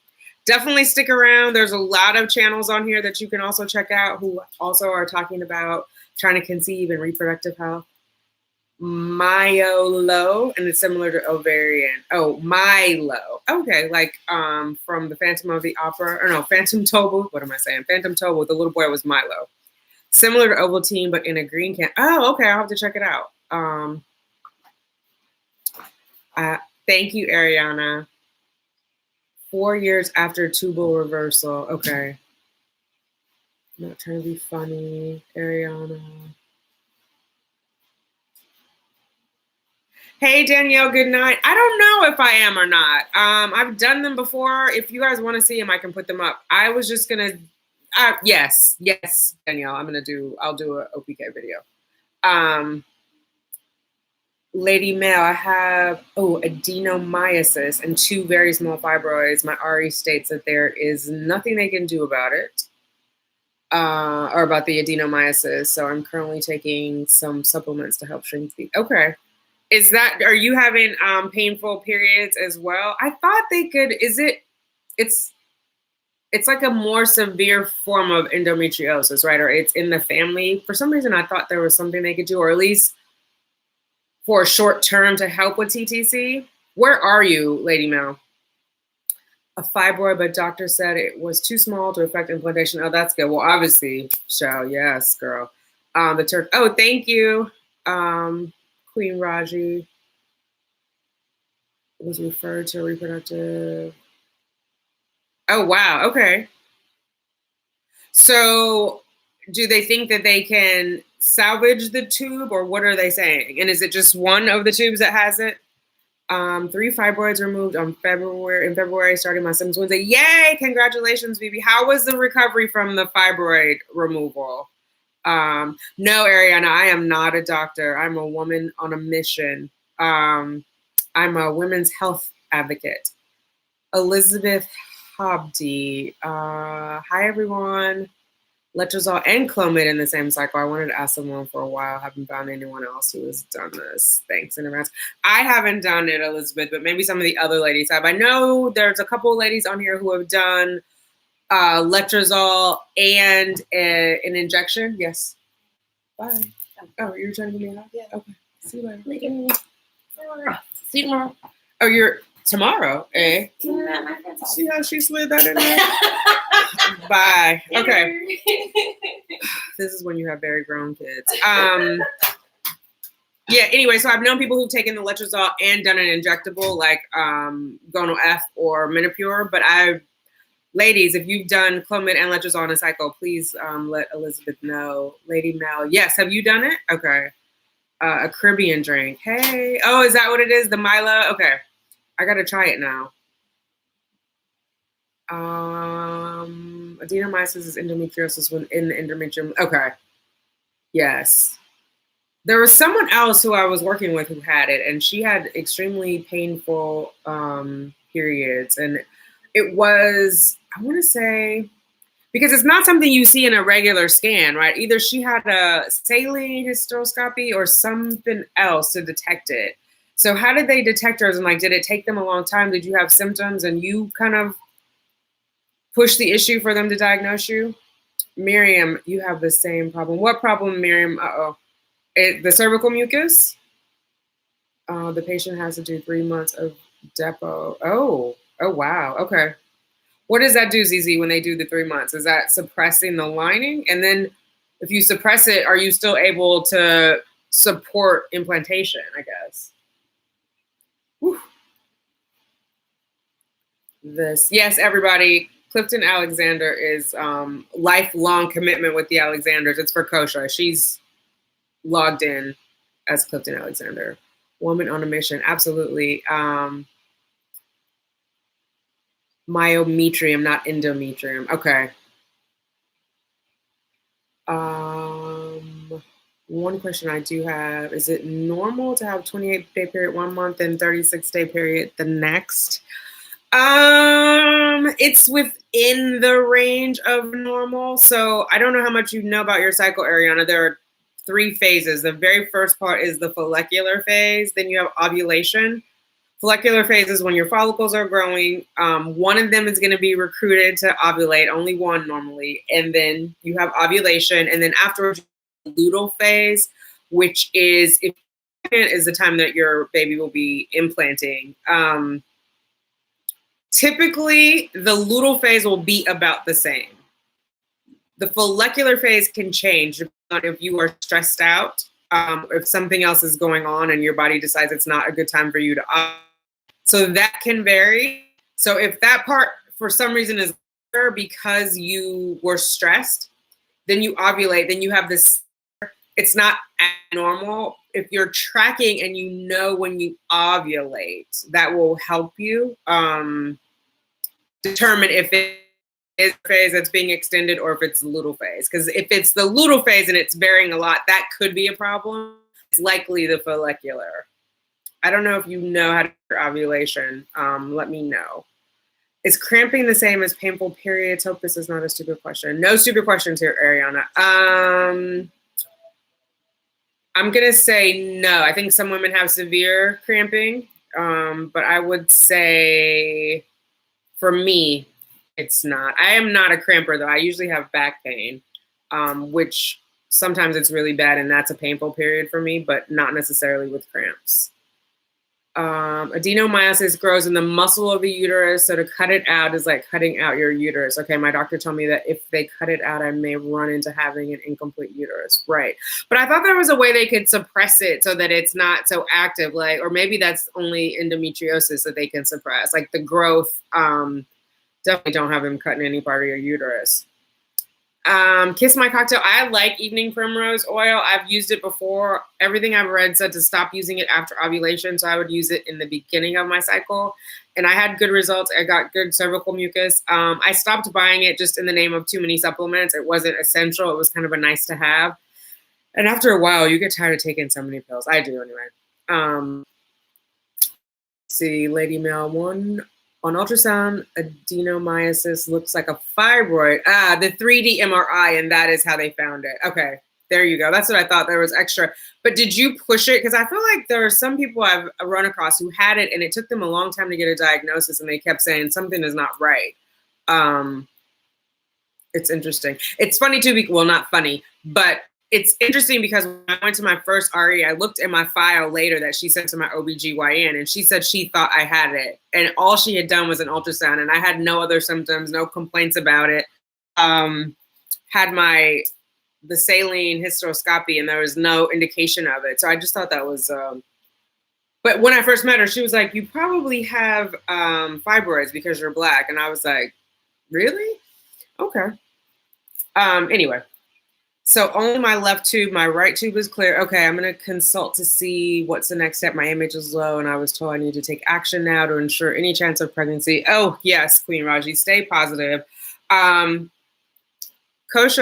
definitely stick around. There's a lot of channels on here that you can also check out who also are talking about trying to conceive and reproductive health. Myolo, and it's similar to ovarian. Oh, Milo. Okay, like from the Phantom of the Opera, or no, Phantom Tobu. What am I saying? Phantom Tobu. The little boy was Milo. Similar to Ovaltine, but in a green can. Oh, okay. I'll have to check it out. Thank you, Ariana. 4 years after tubal reversal. Okay. I'm not trying to be funny, Ariana. Hey, Danielle, good night. I don't know if I am or not. I've done them before. If you guys want to see them, I can put them up. I was just going to, yes, Danielle, I'll do an OPK video. Lady Male, I have, adenomyosis and 2 very small fibroids. My RE states that there is nothing they can do about it, or about the adenomyosis. So I'm currently taking some supplements to help shrink the, okay. Are you having painful periods as well? I thought they could, it's like a more severe form of endometriosis, right? Or it's in the family. For some reason, I thought there was something they could do, or at least for a short term to help with TTC. Where are you, Lady Mel? A fibroid, but doctor said it was too small to affect implantation. Oh, that's good. Well, obviously, yes, girl. Oh, thank you. Queen Raji was referred to reproductive. Oh, wow. Okay. So do they think that they can salvage the tube, or what are they saying? And is it just one of the tubes that has it? 3 fibroids removed in February, starting my symptoms Wednesday. Yay! Congratulations, Vivi. How was the recovery from the fibroid removal? No, Ariana, I am not a doctor. I'm a woman on a mission. I'm a women's health advocate. Elizabeth Hobdy. Hi, everyone. Letrozole and Clomid in the same cycle. I wanted to ask someone for a while. Haven't found anyone else who has done this. Thanks in advance. I haven't done it, Elizabeth, but maybe some of the other ladies have. I know there's a couple of ladies on here who have done letrozole and an injection. Yes. Bye. Oh, you're trying to give me a hug? Yeah. Okay. See you later. See you tomorrow. Oh, you're tomorrow, eh? See how she slid that in there? Bye. Okay. This is when you have very grown kids. Yeah, anyway, so I've known people who've taken the letrozole and done an injectable like Gonal F or Minipure, but ladies, if you've done Clomid and letrozole in a cycle, please let Elizabeth know. Lady Mel, yes, have you done it? Okay. A Caribbean drink. Hey. Oh, is that what it is? The Milo? Okay. I got to try it now. Adenomyosis is endometriosis when in the endometrium. Okay. Yes. There was someone else who I was working with who had it, and she had extremely painful periods. And it was, I want to say, because it's not something you see in a regular scan, right? Either she had a saline hysteroscopy or something else to detect it. So how did they detect hers? And like, did it take them a long time? Did you have symptoms and you kind of push the issue for them to diagnose you? Miriam, you have the same problem. What problem, Miriam? The cervical mucus? The patient has to do 3 months of depo. Oh, wow. Okay. What does that do, ZZ, when they do the 3 months? Is that suppressing the lining? And then if you suppress it, are you still able to support implantation, I guess? Whew. Yes, everybody. Clifton Alexander is lifelong commitment with the Alexanders. It's for Kosha. She's logged in as Clifton Alexander. Woman on a mission. Absolutely. Myometrium, not endometrium. Okay. One question I do have, is it normal to have 28-day period 1 month and 36-day period the next? It's within the range of normal. So I don't know how much you know about your cycle, Ariana. There are 3 phases. The very first part is the follicular phase. Then you have ovulation. Follicular phase is when your follicles are growing. One of them is going to be recruited to ovulate, only one normally. And then you have ovulation. And then afterwards, luteal phase, which is the time that your baby will be implanting. Typically, the luteal phase will be about the same. The follicular phase can change depending on if you are stressed out, if something else is going on and your body decides it's not a good time for you to ovulate. So that can vary. So if that part for some reason is because you were stressed, then you ovulate, then you have this, it's not abnormal. If you're tracking and you know when you ovulate, that will help you determine if it is a phase that's being extended or if it's the luteal phase. Because if it's the luteal phase and it's varying a lot, that could be a problem. It's likely the follicular. I don't know if you know how to do ovulation. Let me know. Is cramping the same as painful periods? Hope this is not a stupid question. No stupid questions here, Ariana. I'm going to say no. I think some women have severe cramping, but I would say for me, it's not. I am not a cramper, though. I usually have back pain, which sometimes it's really bad, and that's a painful period for me, but not necessarily with cramps. Adenomyosis grows in the muscle of the uterus, so to cut it out is like cutting out your uterus. Okay, my doctor told me that if they cut it out, I may run into having an incomplete uterus. Right. But I thought there was a way they could suppress it so that it's not so active, like, or maybe that's only endometriosis that they can suppress, like the growth. Definitely don't have them cutting any part of your uterus. Kiss My Cocktail. I like evening primrose oil. I've used it before. Everything I've read said to stop using it after ovulation, so I would use it in the beginning of my cycle. And I had good results. I got good cervical mucus. I stopped buying it just in the name of too many supplements. It wasn't essential. It was kind of a nice to have. And after a while, you get tired of taking so many pills. I do anyway. See, Lady Male 1. On ultrasound, adenomyosis looks like a fibroid. The 3D MRI, and that is how they found it. Okay, there you go. That's what I thought. There was extra. But did you push it? Because I feel like there are some people I've run across who had it, and it took them a long time to get a diagnosis, and they kept saying something is not right. It's interesting. It's funny too. Well, not funny, but it's interesting because when I went to my first RE, I looked in my file later that she sent to my OBGYN, and she said she thought I had it. And all she had done was an ultrasound, and I had no other symptoms, no complaints about it. Had the saline hysteroscopy, and there was no indication of it. So I just thought that was, but when I first met her, she was like, you probably have fibroids because you're Black. And I was like, really? Okay. Anyway. So only my left tube, my right tube is clear. Okay, I'm going to consult to see what's the next step. My image is low, and I was told I need to take action now to ensure any chance of pregnancy. Oh, yes, Queen Raji, stay positive. Kosha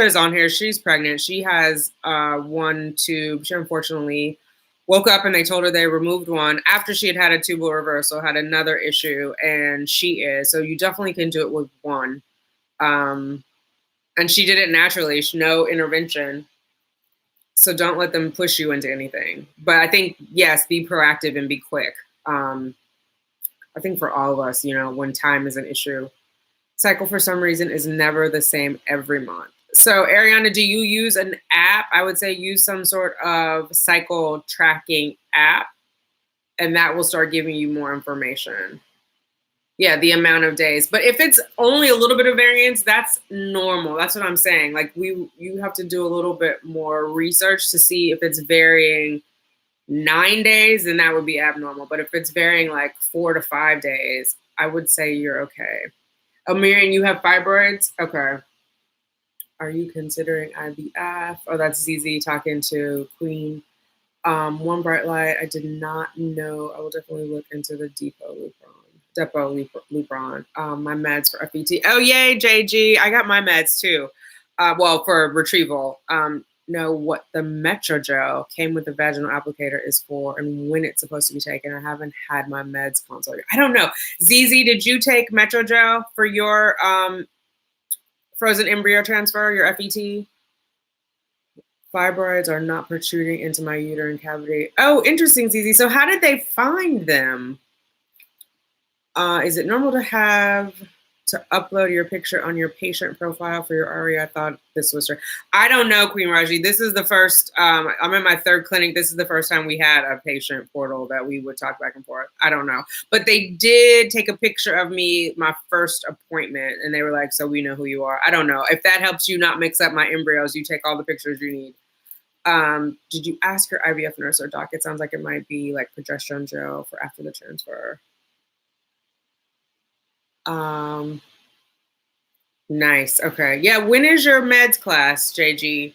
is on here. She's pregnant. She has one tube. She unfortunately woke up and they told her they removed one after she had a tubal reversal, had another issue, and she is. So you definitely can do it with one. And she did it naturally, no intervention. So don't let them push you into anything. But I think, yes, be proactive and be quick. I think for all of us, when time is an issue, cycle for some reason is never the same every month. So Ariana, do you use an app? I would say use some sort of cycle tracking app, and that will start giving you more information. Yeah, the amount of days. But if it's only a little bit of variance, that's normal. That's what I'm saying. Like you have to do a little bit more research to see if it's varying 9 days, then that would be abnormal. But if it's varying like 4 to 5 days, I would say you're okay. Oh, Miriam, you have fibroids? Okay. Are you considering IVF? Oh, that's ZZ talking to Queen. One bright light. I did not know. I will definitely look into the Depot Lupron. My meds for FET. Oh, yay, JG. I got my meds too. Well, for retrieval. Know what the Metrogel came with the vaginal applicator is for and when it's supposed to be taken. I haven't had my meds consult. I don't know. ZZ, did you take Metrogel for your frozen embryo transfer, your FET? Fibroids are not protruding into my uterine cavity. Oh, interesting, ZZ. So how did they find them? Is it normal to upload your picture on your patient profile for your RE? I thought this was her. I don't know, Queen Raji. This is the first, I'm in my third clinic. This is the first time we had a patient portal that we would talk back and forth. I don't know. But they did take a picture of me, my first appointment, and they were like, so we know who you are. I don't know. If that helps you not mix up my embryos, you take all the pictures you need. Did you ask your IVF nurse or doc? It sounds like it might be like progesterone gel for after the transfer. Nice. Okay. Yeah. When is your meds class, JG?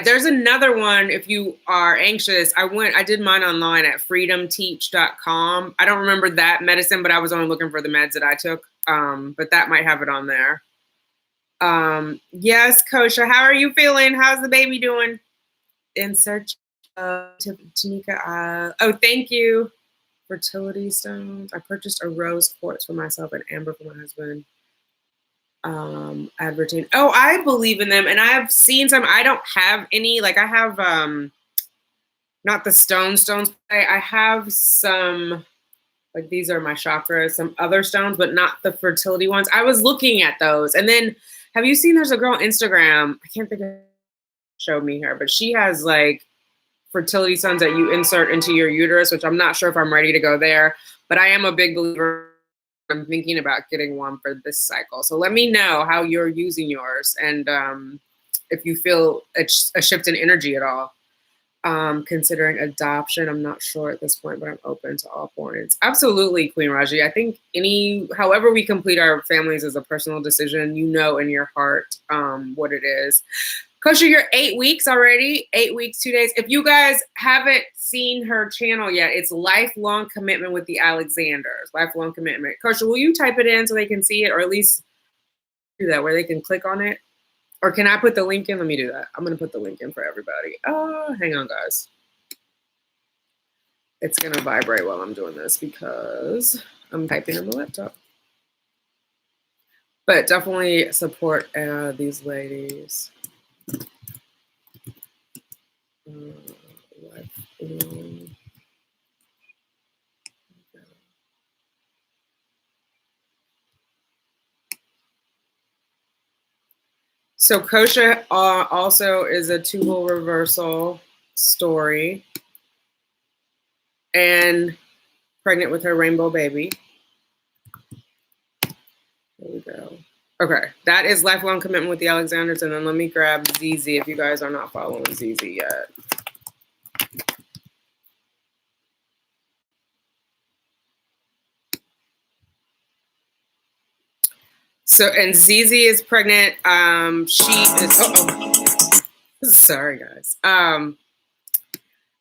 There's another one. If you are anxious, I did mine online at freedomteach.com. I don't remember that medicine, but I was only looking for the meds that I took. But that might have it on there. Yes, Kosha. How are you feeling? How's the baby doing? In search of Tanika. Oh, thank you. Fertility stones. I purchased a rose quartz for myself and amber for my husband. Advertine. Oh, I believe in them, and I've seen some. I don't have any. Like I have not the stones. I have some. Like these are my chakras. Some other stones, but not the fertility ones. I was looking at those, and then have you seen? There's a girl on Instagram. I can't think of. Showed me her, but she has like fertility stones that you insert into your uterus, which I'm not sure if I'm ready to go there, but I am a big believer. I'm thinking about getting one for this cycle. So let me know how you're using yours and if you feel a shift in energy at all. considering adoption. I'm not sure at this point, but I'm open to all points. Absolutely, Queen Raji. I think however we complete our families is a personal decision. You know in your heart what it is. Kosha, you're 8 weeks already. 8 weeks, 2 days. If you guys haven't seen her channel yet, it's Lifelong Commitment with the Alexanders. Lifelong Commitment. Kosha, will you type it in so they can see it, or at least do that where they can click on it? Or can I put the link in? Let me do that. I'm going to put the link in for everybody. Oh, hang on, guys. It's going to vibrate while I'm doing this because I'm typing on the laptop. But definitely support these ladies. So Kosha also is a tubal reversal story and pregnant with her rainbow baby. There we go. Okay, that is Lifelong Commitment with the Alexanders. And then let me grab ZZ if you guys are not following ZZ yet. So, and ZZ is pregnant. She is, sorry guys.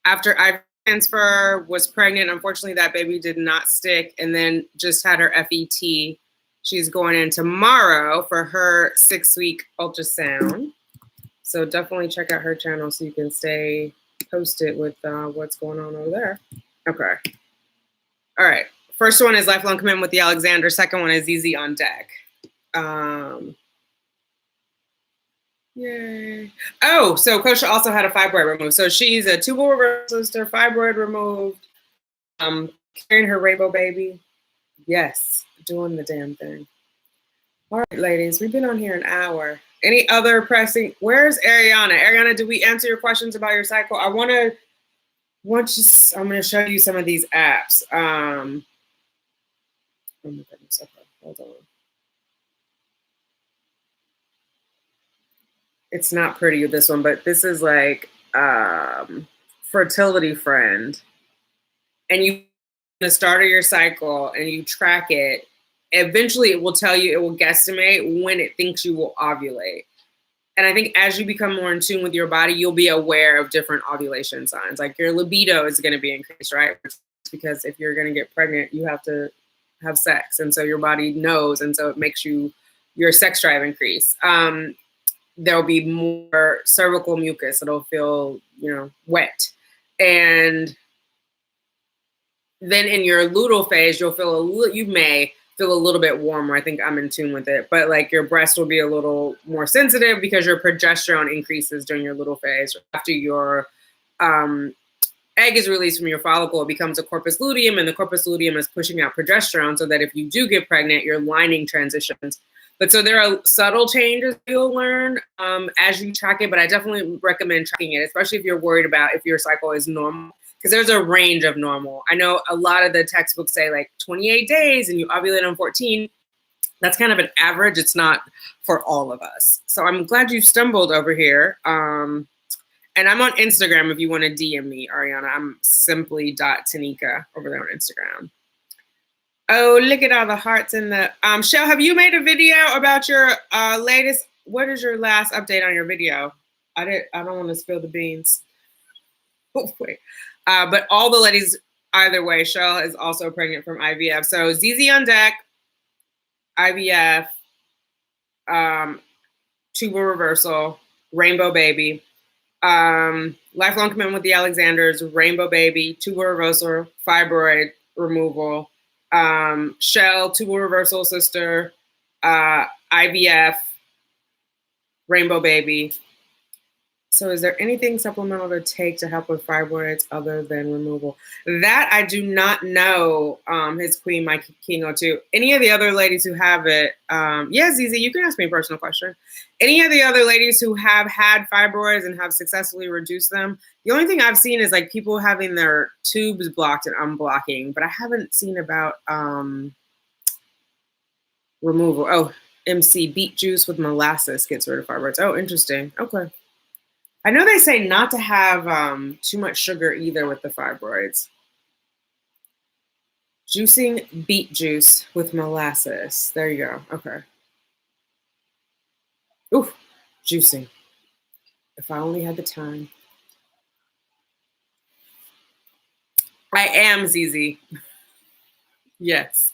After I transfer, was pregnant. Unfortunately, that baby did not stick, and then just had her FET. She's going in tomorrow for her 6-week ultrasound. So definitely check out her channel so you can stay posted with what's going on over there. Okay. All right. First one is Lifelong Commitment with the Alexander. Second one is ZZ on deck. Yay. Oh, so Kosha also had a fibroid removed. So she's a tubal reversal sister, fibroid removed, carrying her rainbow baby. Yes, doing the damn thing. All right, ladies, we've been on here an hour. Any other pressing? Where's Ariana? Ariana, did we answer your questions about your cycle? I'm going to show you some of these apps. Oh my goodness, okay, hold on. It's not pretty, this one, but this is like Fertility Friend. And you the start of your cycle and you track it. Eventually it will tell you, it will guesstimate when it thinks you will ovulate. And I think as you become more in tune with your body, you'll be aware of different ovulation signs. Like your libido is going to be increased, right? Because if you're going to get pregnant, you have to have sex. And so your body knows. And so it makes your sex drive increase. There'll be more cervical mucus. It'll feel, wet. And then in your luteal phase, you may feel a little bit warmer. I think I'm in tune with it, but like your breast will be a little more sensitive because your progesterone increases during your luteal phase. After your egg is released from your follicle, it becomes a corpus luteum, and the corpus luteum is pushing out progesterone so that if you do get pregnant, your lining transitions. But so there are subtle changes you'll learn as you track it, but I definitely recommend tracking it, especially if you're worried about if your cycle is normal, because there's a range of normal. I know a lot of the textbooks say like 28 days and you ovulate on 14. That's kind of an average. It's not for all of us. So I'm glad you stumbled over here. And I'm on Instagram if you want to DM me, Ariana. I'm simply.tanika over there on Instagram. Oh, look at all the hearts in the Shell, have you made a video about your latest? What is your last update on your video? I don't want to spill the beans. Oh, wait. But all the ladies, either way, Shell is also pregnant from IVF. So ZZ on deck, IVF, tubal reversal, rainbow baby, lifelong commitment with the Alexanders, rainbow baby, tubal reversal, fibroid removal, Shell, tubal reversal sister, IVF, rainbow baby. So is there anything supplemental to take to help with fibroids other than removal? That I do not know, His Queen, my King O2. Any of the other ladies who have it, yeah, Zizi, you can ask me a personal question. Any of the other ladies who have had fibroids and have successfully reduced them, the only thing I've seen is like people having their tubes blocked and unblocking, but I haven't seen about removal. Oh, MC, beet juice with molasses gets rid of fibroids. Oh, interesting. Okay. I know they say not to have too much sugar either with the fibroids. Juicing beet juice with molasses. There you go. Okay. Ooh, juicing. If I only had the time. I am ZZ. Yes.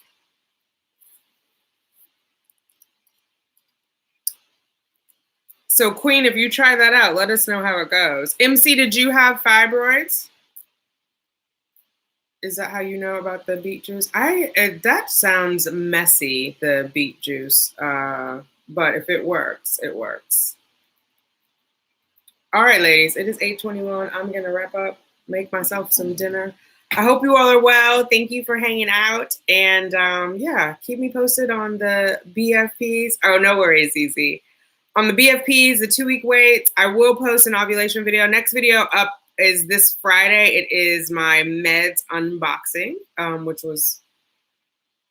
So, Queen, if you try that out, let us know how it goes. MC, did you have fibroids? Is that how you know about the beet juice? That sounds messy, the beet juice. But if it works, it works. All right, ladies, it is 8:21. I'm going to wrap up, make myself some dinner. I hope you all are well. Thank you for hanging out. And yeah, keep me posted on the BFPs. Oh, no worries, Easy. On the BFPs, the 2-week waits, I will post an ovulation video. Next video up is this Friday. It is my meds unboxing, which was,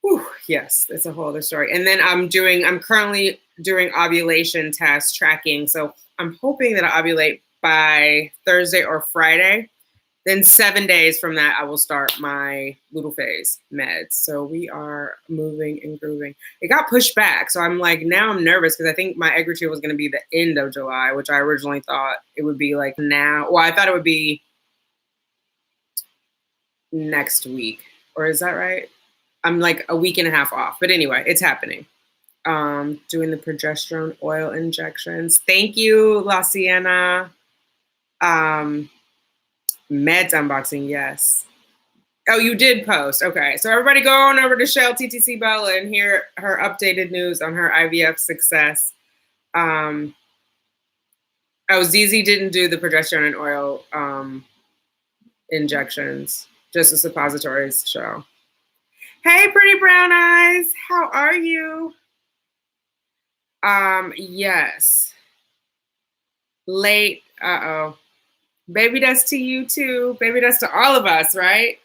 whew, yes, it's a whole other story. And then I'm currently doing ovulation test tracking. So I'm hoping that I ovulate by Thursday or Friday. Then 7 days from that, I will start my luteal phase meds. So we are moving and grooving. It got pushed back. So I'm like, now I'm nervous because I think my egg retrieval was going to be the end of July, which I originally thought it would be like now. Well, I thought it would be next week. Or is that right? I'm like a week and a half off. But anyway, it's happening. Doing the progesterone oil injections. Thank you, La Sienna. Meds unboxing, yes. Oh, you did post. Okay. So everybody go on over to Shell TTC Bella and hear her updated news on her IVF success. Oh, ZZ didn't do the progesterone and oil injections, just the suppositories show. Hey, pretty brown eyes. How are you? Yes. Late. Uh-oh. Baby dust to you too. Baby dust to all of us, right?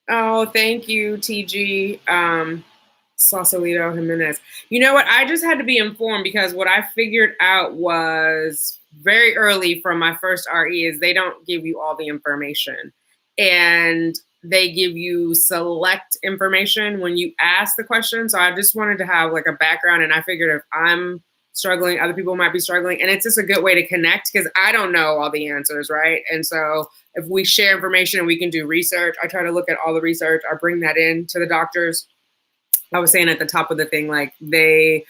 Oh, thank you, TG. Sausalito Jimenez. You know what? I just had to be informed because what I figured out was very early from my first RE is they don't give you all the information. And they give you select information when you ask the question. So I just wanted to have like a background, and I figured if I'm struggling, other people might be struggling. And it's just a good way to connect because I don't know all the answers, right? And so if we share information and we can do research, I try to look at all the research. I bring that in to the doctors. I was saying at the top of the thing, like I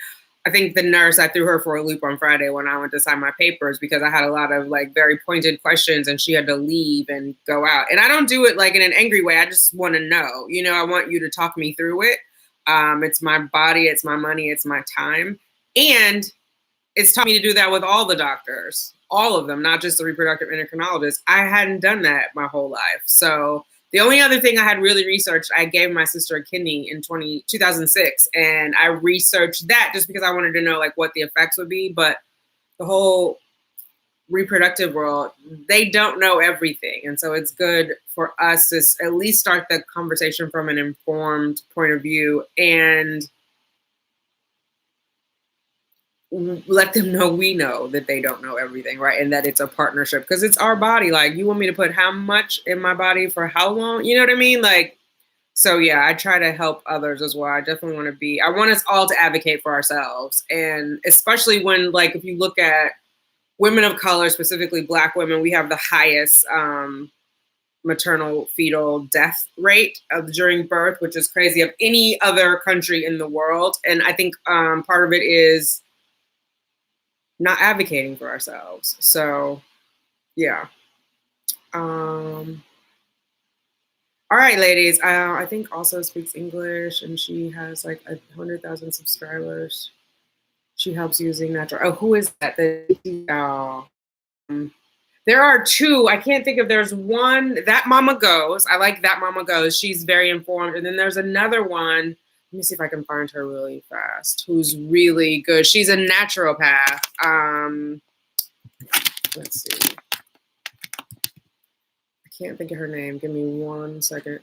think the nurse, I threw her for a loop on Friday when I went to sign my papers because I had a lot of like very pointed questions and she had to leave and go out. And I don't do it like in an angry way. I just want to know, I want you to talk me through it. It's my body, it's my money, it's my time. And it's taught me to do that with all the doctors, all of them, not just the reproductive endocrinologist. I hadn't done that my whole life. So the only other thing I had really researched, I gave my sister a kidney in 2006, and I researched that just because I wanted to know like what the effects would be. But the whole reproductive world, they don't know everything. And so it's good for us to at least start the conversation from an informed point of view and let them know we know that they don't know everything, right? And that it's a partnership because it's our body. Like, you want me to put how much in my body for how long? You know what I mean? Like, so yeah, I try to help others as well. I definitely I want us all to advocate for ourselves. And especially when, like, if you look at women of color, specifically Black women, we have the highest maternal fetal death rate during birth, which is crazy, of any other country in the world. And I think part of it is not advocating for ourselves. So yeah. All right, ladies. I think also speaks English and she has like 100,000 subscribers. She helps using natural. Oh, who is that? There are two. I can't think of. There's one. That Mama Goes. I like That Mama Goes. She's very informed. And then there's another one. Let me see if I can find her really fast. Who's really good. She's a naturopath. Let's see. I can't think of her name. Give me 1 second.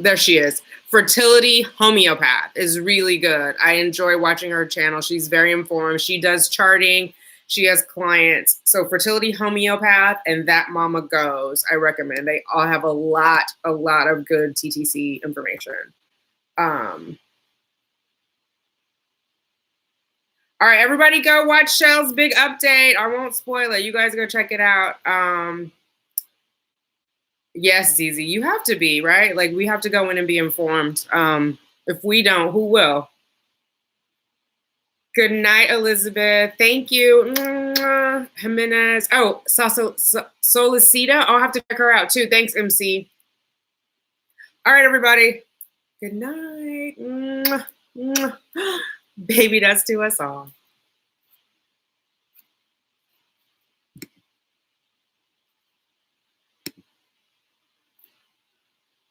There she is. Fertility Homeopath is really good. I enjoy watching her channel. She's very informed. She does charting. She has clients. So Fertility Homeopath and That Mama Goes, I recommend. They all have a lot of good TTC information. All right, everybody go watch Shell's big update. I won't spoil it. You guys go check it out. Yes, Zizi, you have to be, right? Like, we have to go in and be informed. If we don't, who will? Good night, Elizabeth. Thank you. Jimenez. Oh, Solicita. I'll have to check her out too. Thanks, MC. All right, everybody. Good night. Baby, that's to us all.